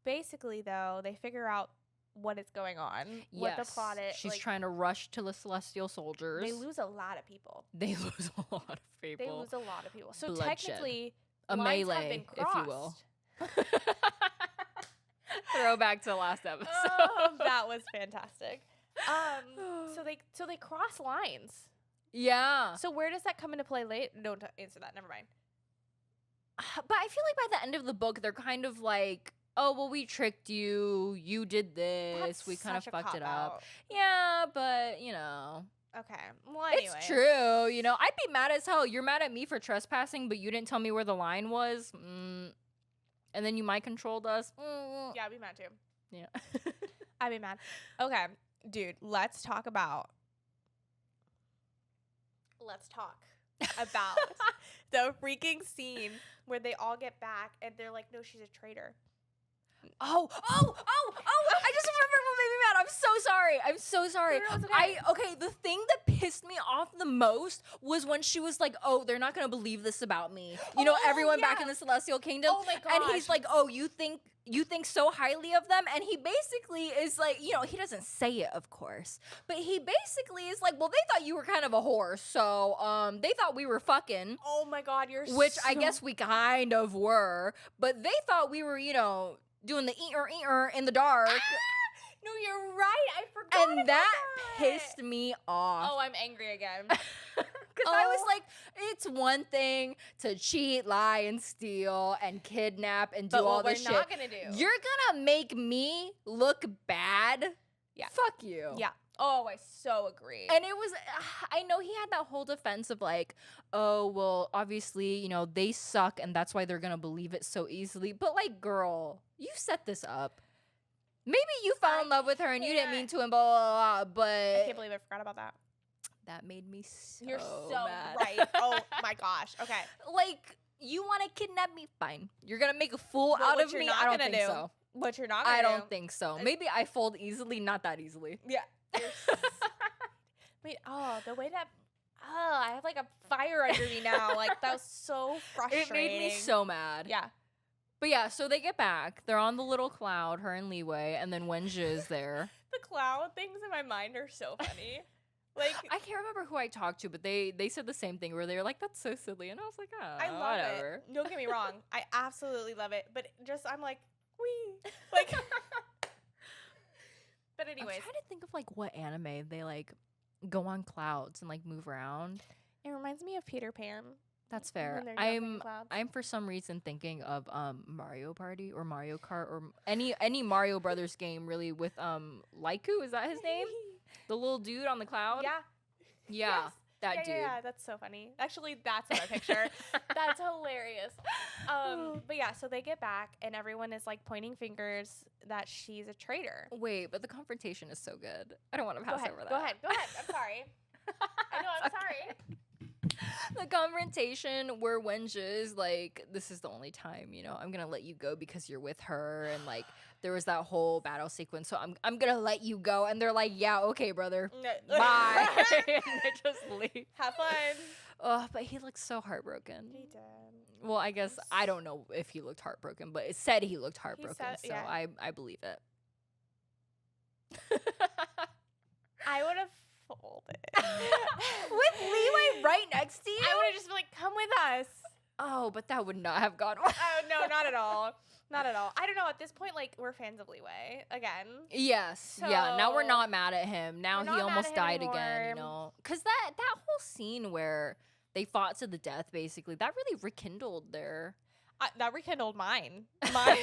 [SPEAKER 1] Basically, though, they figure out what is going on, what the plot is.
[SPEAKER 2] She's trying to rush to the Celestial Soldiers.
[SPEAKER 1] They lose a lot of people.
[SPEAKER 2] They lose a lot of people.
[SPEAKER 1] They lose a lot of people. So
[SPEAKER 2] Bloodshed.
[SPEAKER 1] technically,
[SPEAKER 2] A
[SPEAKER 1] lines have
[SPEAKER 2] melee,
[SPEAKER 1] been
[SPEAKER 2] if you will.
[SPEAKER 1] crossed.
[SPEAKER 2] Throwback to last episode.
[SPEAKER 1] Oh, that was fantastic. So they cross lines.
[SPEAKER 2] Yeah.
[SPEAKER 1] So where does that come into play later? Don't answer that. Never mind.
[SPEAKER 2] But I feel like by the end of the book, they're kind of like, oh, well, we tricked you. You did this.
[SPEAKER 1] That's
[SPEAKER 2] we kind of
[SPEAKER 1] such a
[SPEAKER 2] fucked it
[SPEAKER 1] cop-out.
[SPEAKER 2] up. Yeah, but,
[SPEAKER 1] Okay. Well, anyway.
[SPEAKER 2] it's true. I'd be mad as hell. You're mad at me for trespassing, but you didn't tell me where the line was. And then you mind controlled us.
[SPEAKER 1] Yeah, I'd be mad too.
[SPEAKER 2] Yeah.
[SPEAKER 1] I'd be mad. Okay, dude, let's talk about the freaking scene where they all get back and they're like, no, she's a traitor.
[SPEAKER 2] Oh, I just remembered what made me mad. I'm so sorry.
[SPEAKER 1] No, it's okay.
[SPEAKER 2] Okay, the thing that pissed me off the most was when she was like, oh, they're not going to believe this about me.
[SPEAKER 1] Oh,
[SPEAKER 2] Everyone back
[SPEAKER 1] yeah.
[SPEAKER 2] in the Celestial Kingdom.
[SPEAKER 1] Oh my
[SPEAKER 2] And he's
[SPEAKER 1] gosh.
[SPEAKER 2] like, oh, you think you think so highly of them, and he basically is like, you know, he doesn't say it, of course, but he basically is like, well, they thought you were kind of a whore, so they thought we were fucking,
[SPEAKER 1] Oh my God, you're
[SPEAKER 2] which I
[SPEAKER 1] so-
[SPEAKER 2] guess we kind of were, but they thought we were, you know, doing the eater in the dark,
[SPEAKER 1] No, you're right. I forgot
[SPEAKER 2] and
[SPEAKER 1] about
[SPEAKER 2] that pissed me off.
[SPEAKER 1] Oh, I'm angry again.
[SPEAKER 2] Because I was like, it's one thing to cheat, lie, and steal, and kidnap, and do
[SPEAKER 1] But
[SPEAKER 2] all
[SPEAKER 1] what
[SPEAKER 2] this
[SPEAKER 1] we're
[SPEAKER 2] shit.
[SPEAKER 1] not gonna do.
[SPEAKER 2] You're gonna make me look bad?
[SPEAKER 1] Yeah.
[SPEAKER 2] Fuck you.
[SPEAKER 1] Yeah. Oh, I so agree.
[SPEAKER 2] And it was, I know he had that whole defense of like, oh, well, obviously, you know, they suck, and that's why they're gonna believe it so easily. But like, girl, you set this up. Maybe you fell in love with her and you didn't mean to, and blah, blah, blah, but
[SPEAKER 1] I can't believe I forgot about that.
[SPEAKER 2] that made me so
[SPEAKER 1] You're so
[SPEAKER 2] mad.
[SPEAKER 1] right. Oh my gosh. Okay.
[SPEAKER 2] Like, you want to kidnap me? Fine. You're gonna make a fool
[SPEAKER 1] But
[SPEAKER 2] out
[SPEAKER 1] what
[SPEAKER 2] of
[SPEAKER 1] you're
[SPEAKER 2] me?
[SPEAKER 1] not
[SPEAKER 2] I don't
[SPEAKER 1] gonna
[SPEAKER 2] think
[SPEAKER 1] do-
[SPEAKER 2] so.
[SPEAKER 1] What you're not gonna
[SPEAKER 2] I
[SPEAKER 1] do.
[SPEAKER 2] don't think so. Maybe I fold easily, not that easily.
[SPEAKER 1] Yeah. Wait. Oh, the way that. Oh, I have like a fire under me now. Like that was so frustrating.
[SPEAKER 2] It made me so mad.
[SPEAKER 1] Yeah.
[SPEAKER 2] But yeah, so they get back. They're on the little cloud, her and Liwei, and then Wenjie is there.
[SPEAKER 1] The cloud things in my mind are so funny. Like
[SPEAKER 2] I can't remember who I talked to, but they said the same thing where they were like, "That's so silly," and I was like, "Oh,
[SPEAKER 1] I love
[SPEAKER 2] whatever."
[SPEAKER 1] it. Don't get me wrong. I absolutely love it. But just I'm like, wee. Like. But
[SPEAKER 2] I'm
[SPEAKER 1] anyways,
[SPEAKER 2] trying to think of like what anime they like go on clouds and like move around.
[SPEAKER 1] it reminds me of Peter Pan.
[SPEAKER 2] That's fair.
[SPEAKER 1] When they're jumping in clouds.
[SPEAKER 2] I'm for some reason thinking of Mario Party or Mario Kart or any Mario Brothers game really with Laiku, is that his name? The little dude on the cloud?
[SPEAKER 1] Yeah.
[SPEAKER 2] Yeah,
[SPEAKER 1] Yes.
[SPEAKER 2] that
[SPEAKER 1] yeah,
[SPEAKER 2] dude.
[SPEAKER 1] Yeah, that's so funny. Actually, that's what I picture. That's hilarious. But yeah, so they get back and everyone is like pointing fingers that she's a traitor.
[SPEAKER 2] Wait, but the confrontation is so good. I don't want to pass over that.
[SPEAKER 1] Go ahead. I'm sorry. I know, I'm sorry.
[SPEAKER 2] The confrontation where Wenjie is like, this is the only time, you know, I'm gonna let you go because you're with her, and like there was that whole battle sequence, so I'm gonna let you go, and they're like, yeah, okay, brother, bye, and they just leave.
[SPEAKER 1] Have fun.
[SPEAKER 2] Oh, but he looks so heartbroken.
[SPEAKER 1] He did.
[SPEAKER 2] Well, I guess I don't know if he looked heartbroken, but it said he looked heartbroken,
[SPEAKER 1] said-
[SPEAKER 2] so
[SPEAKER 1] yeah.
[SPEAKER 2] I believe it.
[SPEAKER 1] I would have folded.
[SPEAKER 2] With Liwei right next to you?
[SPEAKER 1] I would have just been like, come with us.
[SPEAKER 2] Oh, but that would not have gone well.
[SPEAKER 1] Oh, no, not at all. Not at all. I don't know. At this point, like, we're fans of Liwei again.
[SPEAKER 2] Yes. Yeah. Now we're
[SPEAKER 1] So-
[SPEAKER 2] not mad at him. Now
[SPEAKER 1] We're
[SPEAKER 2] he
[SPEAKER 1] not mad
[SPEAKER 2] almost
[SPEAKER 1] at him
[SPEAKER 2] died again, you
[SPEAKER 1] anymore.
[SPEAKER 2] know. Because that whole scene where they fought to the death, basically, that really rekindled their.
[SPEAKER 1] That rekindled mine. I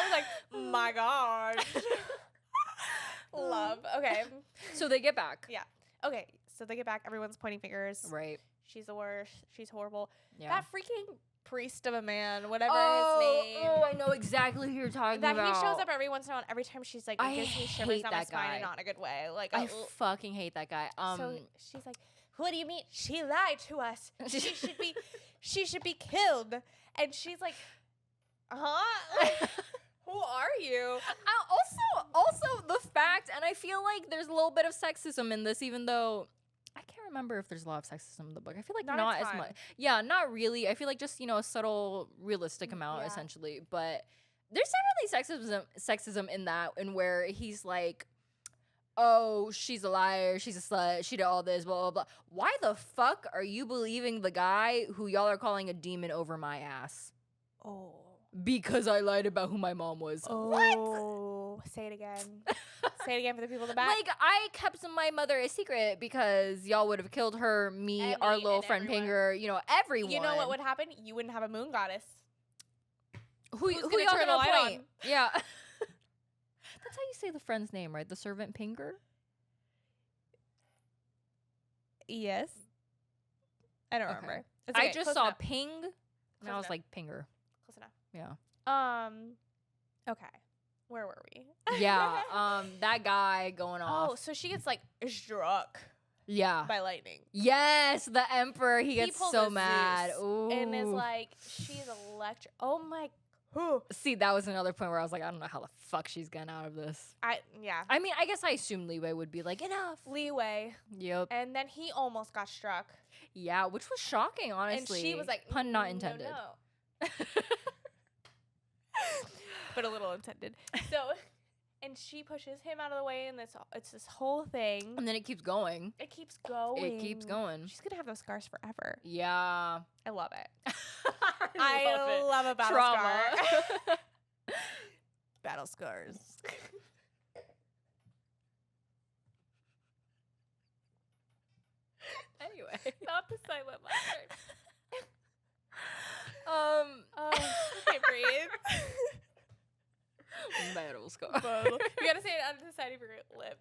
[SPEAKER 1] was like, my gosh. Love. Okay.
[SPEAKER 2] So they get back.
[SPEAKER 1] Yeah. Okay. So they get back. Everyone's pointing fingers.
[SPEAKER 2] Right.
[SPEAKER 1] She's the worst. She's horrible.
[SPEAKER 2] Yeah.
[SPEAKER 1] That freaking priest of a man, whatever
[SPEAKER 2] oh,
[SPEAKER 1] his name.
[SPEAKER 2] oh, I know exactly who you're talking
[SPEAKER 1] That
[SPEAKER 2] about.
[SPEAKER 1] he shows up every once in a while. And every time she's like,
[SPEAKER 2] I
[SPEAKER 1] it gives me shivers
[SPEAKER 2] hate
[SPEAKER 1] down my
[SPEAKER 2] that
[SPEAKER 1] spine
[SPEAKER 2] guy.
[SPEAKER 1] and not in a good way. Like,
[SPEAKER 2] I fucking hate that guy.
[SPEAKER 1] so she's like, "What do you mean? She lied to us. She should be killed." And she's like, "Huh? Like, who are you?"
[SPEAKER 2] Also the fact, and I feel like there's a little bit of sexism in this, even though I can't remember if there's a lot of sexism in the book. I feel like
[SPEAKER 1] Not a
[SPEAKER 2] not as
[SPEAKER 1] ton.
[SPEAKER 2] much. Yeah, not really. I feel like just, you know, a subtle, realistic amount,
[SPEAKER 1] Yeah.
[SPEAKER 2] essentially. But there's definitely sexism in that, in where he's like, oh, she's a liar, she's a slut, she did all this, blah, blah, blah. Why the fuck are you believing the guy who y'all are calling a demon over my ass?
[SPEAKER 1] Oh.
[SPEAKER 2] Because I lied about who my mom was. What?
[SPEAKER 1] Oh. Say it again. Say it again for the people in the back.
[SPEAKER 2] Like, I kept my mother a secret because y'all would have killed her, me,
[SPEAKER 1] And
[SPEAKER 2] our
[SPEAKER 1] me,
[SPEAKER 2] little
[SPEAKER 1] and
[SPEAKER 2] friend
[SPEAKER 1] everyone.
[SPEAKER 2] Pinger, you know, everyone.
[SPEAKER 1] You know what would happen? You wouldn't have a moon goddess.
[SPEAKER 2] Who
[SPEAKER 1] who's
[SPEAKER 2] who
[SPEAKER 1] gonna
[SPEAKER 2] y'all
[SPEAKER 1] turn the
[SPEAKER 2] gonna
[SPEAKER 1] light
[SPEAKER 2] point? Yeah. That's how you say the friend's name, right? The servant Pinger?
[SPEAKER 1] Yes. I don't
[SPEAKER 2] Okay.
[SPEAKER 1] remember. It's
[SPEAKER 2] I
[SPEAKER 1] okay.
[SPEAKER 2] just
[SPEAKER 1] Close
[SPEAKER 2] saw
[SPEAKER 1] enough.
[SPEAKER 2] ping, and I
[SPEAKER 1] Close
[SPEAKER 2] was
[SPEAKER 1] enough.
[SPEAKER 2] like, Pinger.
[SPEAKER 1] Close enough.
[SPEAKER 2] Yeah.
[SPEAKER 1] Okay. Where were we?
[SPEAKER 2] Yeah. That guy going off.
[SPEAKER 1] Oh, so she gets like struck
[SPEAKER 2] Yeah.
[SPEAKER 1] by lightning.
[SPEAKER 2] Yes, the Emperor. He gets
[SPEAKER 1] pulls
[SPEAKER 2] so
[SPEAKER 1] a
[SPEAKER 2] mad.
[SPEAKER 1] Zeus
[SPEAKER 2] Ooh.
[SPEAKER 1] and is like, she's electric. Oh my. Whew.
[SPEAKER 2] See, that was another point where I was like, I don't know how the fuck she's getting out of this.
[SPEAKER 1] Yeah.
[SPEAKER 2] I mean, I guess I assumed Liwei would be like, enough.
[SPEAKER 1] Leeway.
[SPEAKER 2] Yep.
[SPEAKER 1] And then he almost got struck.
[SPEAKER 2] Yeah, which was shocking, honestly.
[SPEAKER 1] And she was like,
[SPEAKER 2] pun not
[SPEAKER 1] "Mm,
[SPEAKER 2] intended.
[SPEAKER 1] No. but a little intended. So, and she pushes him out of the way, and it's this whole thing.
[SPEAKER 2] And then it keeps going.
[SPEAKER 1] It keeps going.
[SPEAKER 2] It keeps going.
[SPEAKER 1] She's gonna have those scars forever.
[SPEAKER 2] Yeah.
[SPEAKER 1] I love it.
[SPEAKER 2] I
[SPEAKER 1] love a battle
[SPEAKER 2] Trauma.
[SPEAKER 1] scar. Battle scars.
[SPEAKER 2] Anyway.
[SPEAKER 1] Not the silent laughter. I can't breathe.
[SPEAKER 2] Battle scar.
[SPEAKER 1] You gotta say it on the side of your lip.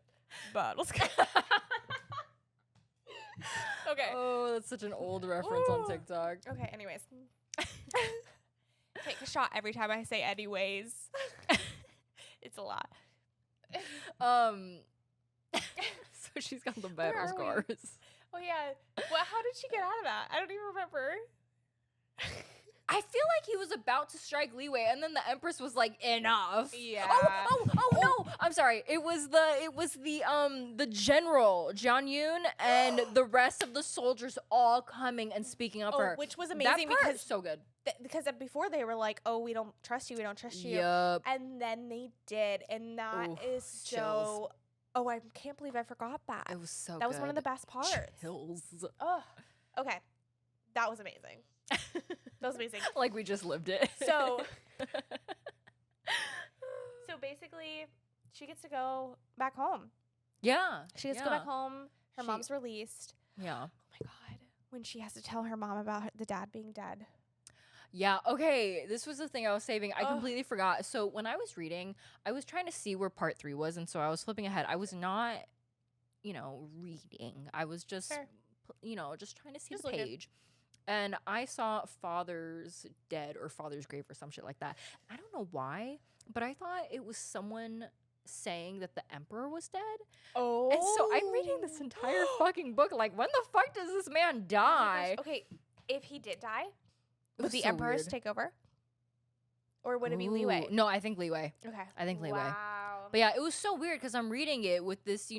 [SPEAKER 1] Battle scar. Okay.
[SPEAKER 2] Oh, that's such an old reference on
[SPEAKER 1] Ooh.
[SPEAKER 2] TikTok.
[SPEAKER 1] Okay, anyways. Take a shot every time I say anyways. It's a lot.
[SPEAKER 2] So she's got the
[SPEAKER 1] Where
[SPEAKER 2] battle
[SPEAKER 1] are we?
[SPEAKER 2] scars.
[SPEAKER 1] Oh yeah. Well, how did she get out of that? I don't even remember.
[SPEAKER 2] I feel like he was about to strike Leeway, and then the Empress was like, "Enough."
[SPEAKER 1] Yeah.
[SPEAKER 2] Oh no! I'm sorry. It was the general Jian Yun and the rest of the soldiers all coming and speaking up for her.
[SPEAKER 1] Which was
[SPEAKER 2] That
[SPEAKER 1] amazing
[SPEAKER 2] part
[SPEAKER 1] because
[SPEAKER 2] is so good.
[SPEAKER 1] because before they were like, "Oh, we don't trust you. We don't trust you."
[SPEAKER 2] Yup.
[SPEAKER 1] And then they did, and that
[SPEAKER 2] Oof,
[SPEAKER 1] is so.
[SPEAKER 2] chills.
[SPEAKER 1] Oh, I can't believe I forgot that.
[SPEAKER 2] It was so.
[SPEAKER 1] That was one of the best parts.
[SPEAKER 2] Chills.
[SPEAKER 1] Oh, okay, that was amazing. That was amazing.
[SPEAKER 2] Like we just lived it.
[SPEAKER 1] So basically, she gets to go back home.
[SPEAKER 2] yeah.
[SPEAKER 1] She gets to go back home. Her
[SPEAKER 2] She-
[SPEAKER 1] mom's released.
[SPEAKER 2] Yeah.
[SPEAKER 1] Oh my god, when she has to tell her mom about the dad being dead.
[SPEAKER 2] Yeah, okay. This was the thing I was saving. I
[SPEAKER 1] Ugh.
[SPEAKER 2] completely forgot. So when I was reading, I was trying to see where part 3 was, and so I was flipping ahead. I was not, reading. I was just,
[SPEAKER 1] Fair.
[SPEAKER 2] just trying to see
[SPEAKER 1] Just
[SPEAKER 2] the
[SPEAKER 1] looking.
[SPEAKER 2] page. And I saw Father's Dead or Father's Grave or some shit like that. I don't know why, but I thought it was someone saying that the Emperor was dead.
[SPEAKER 1] Oh,
[SPEAKER 2] And so I'm reading this entire fucking book like, when the fuck does this man die?
[SPEAKER 1] Okay, if he did die,
[SPEAKER 2] It
[SPEAKER 1] would
[SPEAKER 2] was
[SPEAKER 1] the
[SPEAKER 2] so
[SPEAKER 1] Emperor's
[SPEAKER 2] weird.
[SPEAKER 1] take over? Or would it be Leeway?
[SPEAKER 2] Ooh, no, I think Leeway.
[SPEAKER 1] Okay.
[SPEAKER 2] I think Leeway.
[SPEAKER 1] Wow.
[SPEAKER 2] But yeah, it was so weird because I'm reading it with this,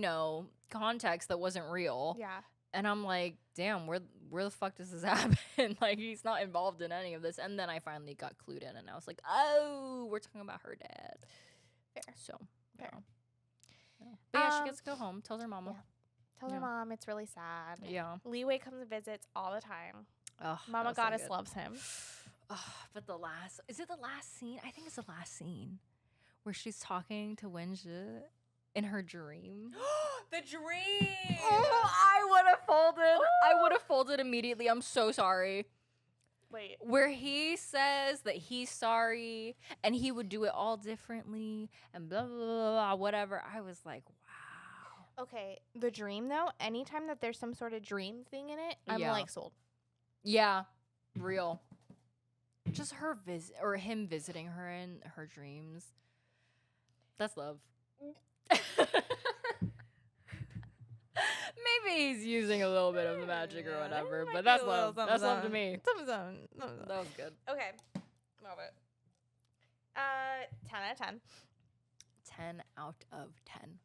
[SPEAKER 2] context that wasn't real.
[SPEAKER 1] Yeah.
[SPEAKER 2] And I'm like, damn, where the fuck does this happen? Like, he's not involved in any of this. And then I finally got clued in and I was like, oh, we're talking about her dad.
[SPEAKER 1] Fair.
[SPEAKER 2] So,
[SPEAKER 1] Fair.
[SPEAKER 2] yeah. But yeah, she
[SPEAKER 1] Um,
[SPEAKER 2] gets to go home, tells her mama.
[SPEAKER 1] yeah. Tell her
[SPEAKER 2] Yeah.
[SPEAKER 1] mom it's really sad.
[SPEAKER 2] Yeah.
[SPEAKER 1] Leeway comes and visits all the time.
[SPEAKER 2] Ugh, that
[SPEAKER 1] Mama
[SPEAKER 2] was so
[SPEAKER 1] Goddess
[SPEAKER 2] good.
[SPEAKER 1] loves him.
[SPEAKER 2] Ugh, but is it the last scene? I think it's the last scene where she's talking to Wenji in her dream.
[SPEAKER 1] The dream.
[SPEAKER 2] Oh, I would have folded. I would have folded immediately. I'm so sorry.
[SPEAKER 1] Wait.
[SPEAKER 2] Where he says that he's sorry and he would do it all differently and blah, blah, blah, blah, whatever. I was like, wow.
[SPEAKER 1] Okay, the dream though, anytime that there's some sort of dream thing in it, I'm
[SPEAKER 2] Yeah.
[SPEAKER 1] like sold.
[SPEAKER 2] Yeah, real. Just her or him visiting her in her dreams. That's love. Maybe he's using a little bit of the magic or
[SPEAKER 1] Yeah,
[SPEAKER 2] whatever,
[SPEAKER 1] might
[SPEAKER 2] but
[SPEAKER 1] be
[SPEAKER 2] that's
[SPEAKER 1] a little
[SPEAKER 2] love. That's love to
[SPEAKER 1] something.
[SPEAKER 2] me.
[SPEAKER 1] Something.
[SPEAKER 2] That was good.
[SPEAKER 1] Okay. Love it. 10 out of 10.
[SPEAKER 2] 10 out of 10.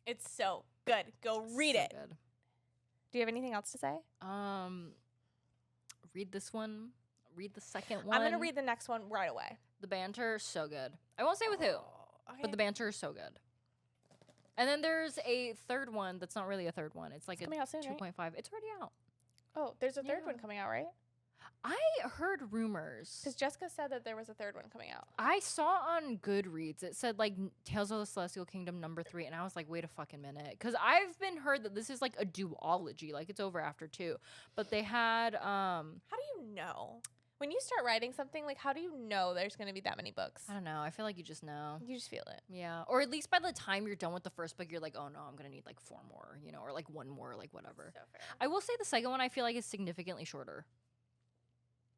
[SPEAKER 1] It's so good. Go read
[SPEAKER 2] So
[SPEAKER 1] it.
[SPEAKER 2] Good.
[SPEAKER 1] Do you have anything else to say?
[SPEAKER 2] Read this one. Read the second one.
[SPEAKER 1] I'm going to read the next one right away.
[SPEAKER 2] The banter is so good. I won't say with who, but the banter is so good. And then there's a third one that's not really a third one. It's like
[SPEAKER 1] coming out soon, right?
[SPEAKER 2] 2.5. It's already out.
[SPEAKER 1] Oh, there's a third
[SPEAKER 2] Yeah.
[SPEAKER 1] one coming out, right?
[SPEAKER 2] I heard rumors.
[SPEAKER 1] Because Jessica said that there was a third one coming out.
[SPEAKER 2] I saw on Goodreads it said like Tales of the Celestial Kingdom #3, and I was like, wait a fucking minute, because I've been heard that this is like a duology, like it's over after 2. But they had
[SPEAKER 1] How do you know? When you start writing something, like, how do you know there's going to be that many books?
[SPEAKER 2] I don't know. I feel like you just know.
[SPEAKER 1] You just feel it.
[SPEAKER 2] Yeah, or at least by the time you're done with the first book, you're like, oh no, I'm gonna need like 4 more, or like 1 more, like whatever.
[SPEAKER 1] So fair.
[SPEAKER 2] I will say the second one I feel like is significantly shorter.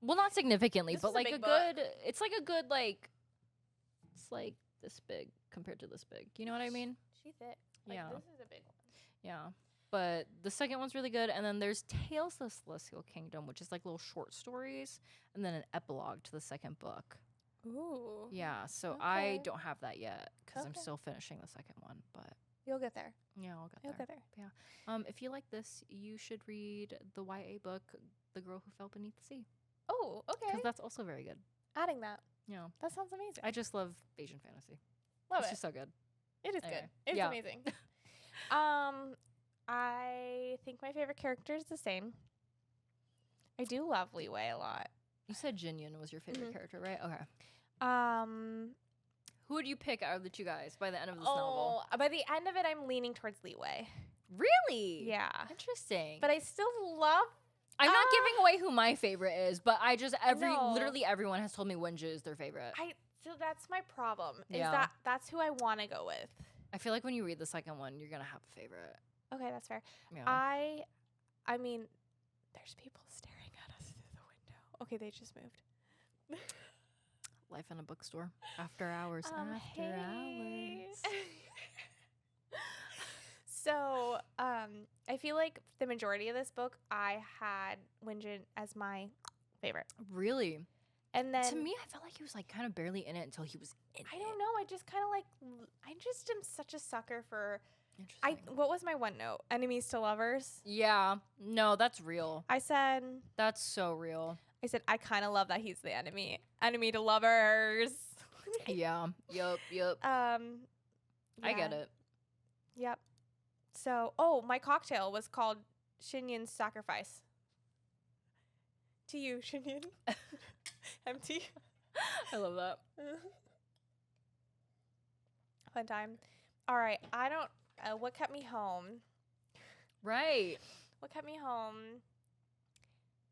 [SPEAKER 2] Well, not significantly,
[SPEAKER 1] This
[SPEAKER 2] but
[SPEAKER 1] is a
[SPEAKER 2] like
[SPEAKER 1] big
[SPEAKER 2] a
[SPEAKER 1] book.
[SPEAKER 2] good. It's like a good like. It's like this big compared to this big. You know what I mean?
[SPEAKER 1] She thick. Like,
[SPEAKER 2] Yeah.
[SPEAKER 1] This is a big one.
[SPEAKER 2] Yeah. But the second one's really good, and then there's Tales of the Celestial Kingdom, which is like little short stories, and then an epilogue to the second book.
[SPEAKER 1] Ooh.
[SPEAKER 2] Yeah, so I
[SPEAKER 1] Okay.
[SPEAKER 2] don't have that yet because I'm
[SPEAKER 1] Okay.
[SPEAKER 2] still finishing the second one, but
[SPEAKER 1] You'll get there.
[SPEAKER 2] yeah, I'll get
[SPEAKER 1] You'll
[SPEAKER 2] there.
[SPEAKER 1] get there.
[SPEAKER 2] If you like this, you should read the YA book, The Girl Who Fell Beneath the Sea,
[SPEAKER 1] Oh, okay.
[SPEAKER 2] because that's also very good.
[SPEAKER 1] Adding that.
[SPEAKER 2] Yeah.
[SPEAKER 1] That sounds amazing.
[SPEAKER 2] I just love Asian fantasy.
[SPEAKER 1] Love
[SPEAKER 2] It's
[SPEAKER 1] it.
[SPEAKER 2] just so good.
[SPEAKER 1] It is
[SPEAKER 2] Anyway,
[SPEAKER 1] good. It's
[SPEAKER 2] yeah.
[SPEAKER 1] amazing. I think my favorite character is the same. I do love Li Wei a lot.
[SPEAKER 2] You said Jinyun was your favorite character, right? Okay. Who would you pick out of the two guys by the end of this novel?
[SPEAKER 1] By the end of it, I'm leaning towards Li Wei.
[SPEAKER 2] Really?
[SPEAKER 1] Yeah.
[SPEAKER 2] Interesting.
[SPEAKER 1] But I still love.
[SPEAKER 2] I'm not giving away who my favorite is, but I just
[SPEAKER 1] No.
[SPEAKER 2] literally everyone has told me Wenju is their favorite.
[SPEAKER 1] So that's my problem. Is
[SPEAKER 2] Yeah.
[SPEAKER 1] that's who I want to go with.
[SPEAKER 2] I feel like when you read the second one, you're gonna have a favorite.
[SPEAKER 1] Okay, that's fair.
[SPEAKER 2] Yeah.
[SPEAKER 1] I mean, there's people staring at us through the window. Okay, they just moved.
[SPEAKER 2] Life in a bookstore. After hours. After hours.
[SPEAKER 1] So, I feel like the majority of this book, I had Wenjun as my favorite.
[SPEAKER 2] Really?
[SPEAKER 1] And then
[SPEAKER 2] To me, I felt like he was like kind of barely in it until he was in
[SPEAKER 1] I
[SPEAKER 2] it.
[SPEAKER 1] don't know. I just kind of like. I just am such a sucker for.
[SPEAKER 2] Interesting.
[SPEAKER 1] What was my one note? Enemies to lovers.
[SPEAKER 2] Yeah. No, that's real.
[SPEAKER 1] I said.
[SPEAKER 2] That's so real.
[SPEAKER 1] I kind of love that he's the enemy. Enemy to lovers.
[SPEAKER 2] Yeah. Yup.
[SPEAKER 1] Yeah.
[SPEAKER 2] I get it.
[SPEAKER 1] Yep. So, my cocktail was called Shinyun's Sacrifice. To you, Shinyun. Empty.
[SPEAKER 2] I love that.
[SPEAKER 1] Fun time. All right. What kept me home?
[SPEAKER 2] Right.
[SPEAKER 1] What kept me home?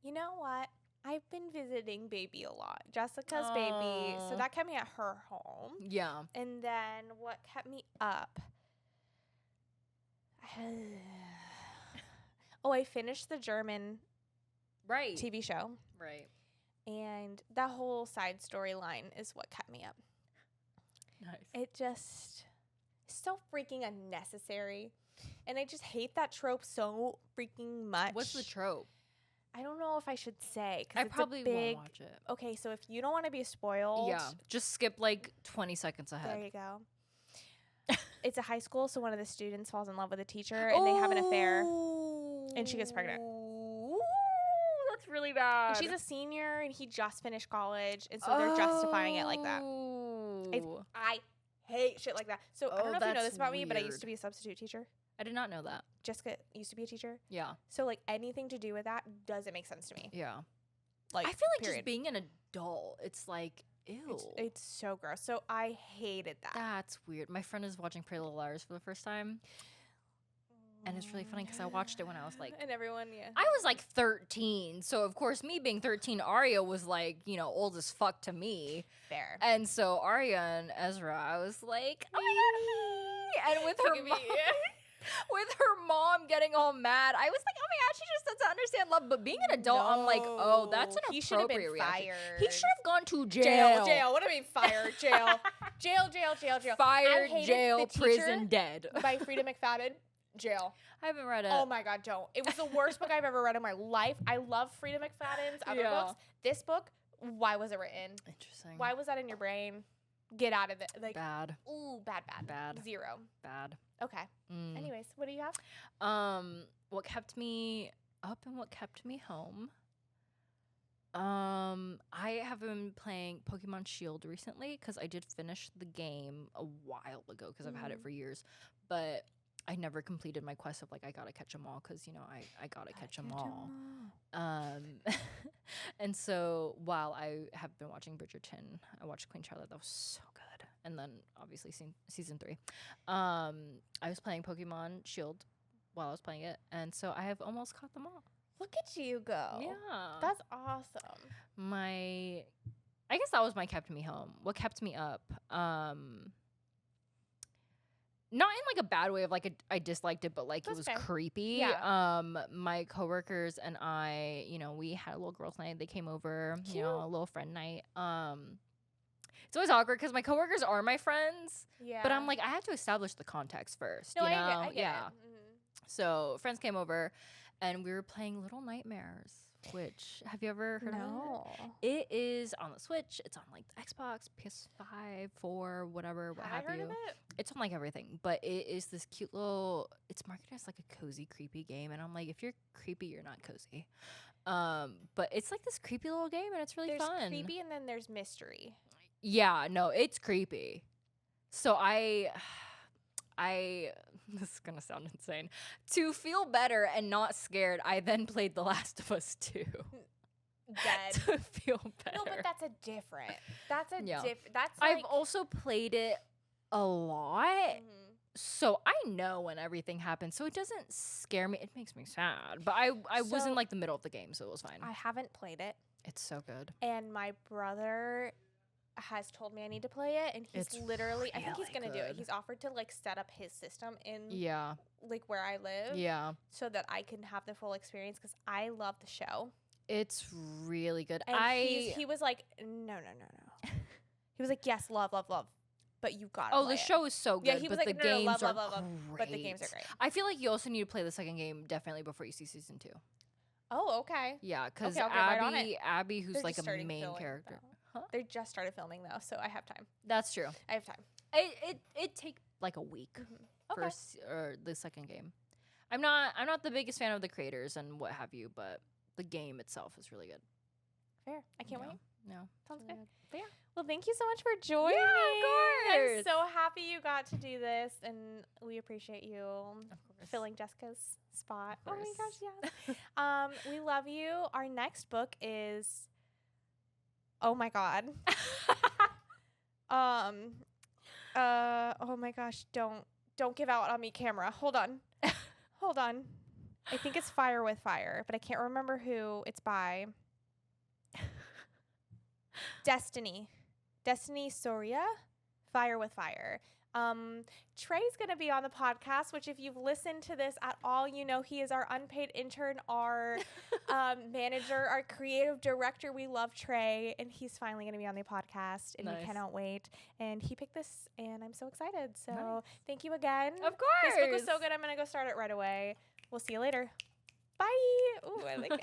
[SPEAKER 1] You know what? I've been visiting baby a lot. Jessica's baby. So
[SPEAKER 2] Aw.
[SPEAKER 1] that kept me at her home.
[SPEAKER 2] Yeah.
[SPEAKER 1] And then what kept me up? I finished the German
[SPEAKER 2] Right.
[SPEAKER 1] TV show.
[SPEAKER 2] Right.
[SPEAKER 1] And that whole side storyline is what kept me up.
[SPEAKER 2] Nice.
[SPEAKER 1] It just is so freaking unnecessary. And I just hate that trope so freaking much.
[SPEAKER 2] What's the trope?
[SPEAKER 1] I don't know if I should say. 'Cause
[SPEAKER 2] I
[SPEAKER 1] it's
[SPEAKER 2] probably
[SPEAKER 1] a big,
[SPEAKER 2] won't watch it.
[SPEAKER 1] Okay, so if you don't want to be spoiled.
[SPEAKER 2] Yeah. Just skip like 20 seconds
[SPEAKER 1] There
[SPEAKER 2] ahead.
[SPEAKER 1] you go. It's a high school, so one of the students falls in love with a teacher, and they have an affair. And she gets pregnant.
[SPEAKER 2] Ooh, that's really bad.
[SPEAKER 1] And she's a senior, and he just finished college, and so they're justifying it like that.
[SPEAKER 2] Oh.
[SPEAKER 1] I hate shit like that. So I
[SPEAKER 2] Oh,
[SPEAKER 1] don't know if you know
[SPEAKER 2] that's
[SPEAKER 1] this about me, but I used
[SPEAKER 2] weird.
[SPEAKER 1] to be a substitute teacher.
[SPEAKER 2] I did not know that.
[SPEAKER 1] Jessica used to be a teacher.
[SPEAKER 2] Yeah.
[SPEAKER 1] So like anything to do with that doesn't make sense to me.
[SPEAKER 2] Yeah.
[SPEAKER 1] Like
[SPEAKER 2] I feel like
[SPEAKER 1] period.
[SPEAKER 2] just being an adult, it's like, ew.
[SPEAKER 1] It's so gross. So I hated that.
[SPEAKER 2] That's weird. My friend is watching Pretty Little Liars for the first time. And it's really funny because I watched it when I was like,
[SPEAKER 1] and everyone, yeah.
[SPEAKER 2] I was like 13. So, of course, me being 13, Arya was like, old as fuck to me.
[SPEAKER 1] Fair.
[SPEAKER 2] And so Arya and Ezra, I was like, oh my God. And with her mom, with her mom getting all mad, I was like, oh my God, she just doesn't understand love. But being an adult, I'm like, oh, that's an
[SPEAKER 1] He should have been
[SPEAKER 2] appropriate reaction.
[SPEAKER 1] fired.
[SPEAKER 2] He should have gone to jail.
[SPEAKER 1] Jail. What do I mean fired? Jail. Jail. I
[SPEAKER 2] Fired,
[SPEAKER 1] hated
[SPEAKER 2] jail,
[SPEAKER 1] The Teacher
[SPEAKER 2] prison, dead.
[SPEAKER 1] by Frida McFadden. Jail.
[SPEAKER 2] I haven't read it.
[SPEAKER 1] Oh my God, don't. It was the worst book I've ever read in my life. I love Frida McFadden's other
[SPEAKER 2] Yeah.
[SPEAKER 1] books. This book, why was it written?
[SPEAKER 2] Interesting.
[SPEAKER 1] Why was that in your brain? Get out of it. Like,
[SPEAKER 2] Bad.
[SPEAKER 1] ooh, bad.
[SPEAKER 2] Bad.
[SPEAKER 1] 0.
[SPEAKER 2] Bad.
[SPEAKER 1] Okay.
[SPEAKER 2] Mm.
[SPEAKER 1] Anyways, what do you have?
[SPEAKER 2] What kept me up and what kept me home? I have been playing Pokemon Shield recently because I did finish the game a while ago because I've had it for years, but I never completed my quest of like I gotta catch them all because I gotta catch them all. And so while I have been watching Bridgerton, I watched Queen Charlotte. That was so good. And then obviously season 3. I was playing Pokemon Shield while I was playing it, and so I have almost caught them all.
[SPEAKER 1] Look at you go.
[SPEAKER 2] Yeah,
[SPEAKER 1] That's awesome.
[SPEAKER 2] I guess that was my kept me home. What kept me up? Not in like a bad way of like I disliked it, but like
[SPEAKER 1] That's
[SPEAKER 2] it was
[SPEAKER 1] fair.
[SPEAKER 2] creepy.
[SPEAKER 1] Yeah.
[SPEAKER 2] My coworkers and I, we had a little girls' night. They came over,
[SPEAKER 1] Cute.
[SPEAKER 2] a little friend night. It's always awkward because my coworkers are my friends,
[SPEAKER 1] Yeah.
[SPEAKER 2] but I'm like I have to establish the context first.
[SPEAKER 1] no,
[SPEAKER 2] you know?
[SPEAKER 1] I get
[SPEAKER 2] yeah.
[SPEAKER 1] it. Mhm.
[SPEAKER 2] So friends came over, and we were playing Little Nightmares. Which have you ever heard of it?
[SPEAKER 1] No.
[SPEAKER 2] It is on the Switch. It's on like the Xbox, PS5, 4, whatever, what have
[SPEAKER 1] I heard
[SPEAKER 2] you.
[SPEAKER 1] of it?
[SPEAKER 2] It's on like everything, but it is this cute little. It's marketed as like a cozy, creepy game, and I'm like, if you're creepy, you're not cozy. But it's like this creepy little game, and it's really
[SPEAKER 1] There's
[SPEAKER 2] fun.
[SPEAKER 1] creepy and then there's mystery.
[SPEAKER 2] Yeah, no, it's creepy. So I this is gonna sound insane. To feel better and not scared, I then played The Last of Us 2.
[SPEAKER 1] Dead.
[SPEAKER 2] To feel better.
[SPEAKER 1] No, but that's a different. That's a
[SPEAKER 2] Yeah.
[SPEAKER 1] That's
[SPEAKER 2] I've
[SPEAKER 1] like,
[SPEAKER 2] also played it a lot,
[SPEAKER 1] mhm.
[SPEAKER 2] so I know when everything happens. So it doesn't scare me. It makes me sad, but I was in
[SPEAKER 1] So-
[SPEAKER 2] like the middle of the game, so it was fine.
[SPEAKER 1] I haven't played it,
[SPEAKER 2] It's so good.
[SPEAKER 1] and my brother has told me I need to play it, and he's
[SPEAKER 2] It's
[SPEAKER 1] literally, I think he's
[SPEAKER 2] really
[SPEAKER 1] gonna do it.
[SPEAKER 2] good.
[SPEAKER 1] He's offered to like set up his system in
[SPEAKER 2] Yeah,
[SPEAKER 1] like where I live,
[SPEAKER 2] yeah.
[SPEAKER 1] so that I can have the full experience because I love the show.
[SPEAKER 2] It's really good.
[SPEAKER 1] And he was like, no. He was like, yes, love, but you gotta.
[SPEAKER 2] Oh,
[SPEAKER 1] play
[SPEAKER 2] the
[SPEAKER 1] it.
[SPEAKER 2] show is so good.
[SPEAKER 1] Yeah, he was
[SPEAKER 2] but
[SPEAKER 1] like,
[SPEAKER 2] the
[SPEAKER 1] no,
[SPEAKER 2] games
[SPEAKER 1] love,
[SPEAKER 2] are
[SPEAKER 1] love,
[SPEAKER 2] great.
[SPEAKER 1] but the games are great.
[SPEAKER 2] I feel like you also need to play the second game definitely before you see season 2.
[SPEAKER 1] Oh, okay.
[SPEAKER 2] Yeah, because
[SPEAKER 1] Okay, I'll get right on it.
[SPEAKER 2] Abby, who's
[SPEAKER 1] They're
[SPEAKER 2] like
[SPEAKER 1] just
[SPEAKER 2] a
[SPEAKER 1] starting
[SPEAKER 2] main
[SPEAKER 1] filming,
[SPEAKER 2] character.
[SPEAKER 1] though. They just started filming though, so I have time.
[SPEAKER 2] That's true.
[SPEAKER 1] I have time.
[SPEAKER 2] It take like a week
[SPEAKER 1] Okay.
[SPEAKER 2] or the second game. I'm not the biggest fan of the creators and what have you, but the game itself is really good.
[SPEAKER 1] Fair. I can't
[SPEAKER 2] Yeah.
[SPEAKER 1] wait.
[SPEAKER 2] No,
[SPEAKER 1] Sounds
[SPEAKER 2] really
[SPEAKER 1] good.
[SPEAKER 2] But yeah.
[SPEAKER 1] Well, thank you so much for joining
[SPEAKER 2] Yeah,
[SPEAKER 1] me.
[SPEAKER 2] of
[SPEAKER 1] I'm
[SPEAKER 2] course.
[SPEAKER 1] so happy you got to do this, and we appreciate you
[SPEAKER 2] Of course.
[SPEAKER 1] filling Jessica's spot.
[SPEAKER 2] Of
[SPEAKER 1] Oh my gosh,
[SPEAKER 2] course.
[SPEAKER 1] yes. We love you. Our next book is, oh my god. Oh my gosh, don't give out on me, camera. Hold on. I think it's Fire with Fire, but I can't remember who it's by. Destiny Soria, Fire with Fire. Trey's going to be on the podcast, which if you've listened to this at all, you know he is our unpaid intern, our manager, our creative director. We love Trey, and he's finally going to be on the podcast, and we
[SPEAKER 2] Nice.
[SPEAKER 1] cannot wait. And he picked this, and I'm so excited. So
[SPEAKER 2] Nice.
[SPEAKER 1] thank you again.
[SPEAKER 2] Of course.
[SPEAKER 1] This book was so good. I'm going to go start it right away. We'll see you later. Bye. Ooh, I like it.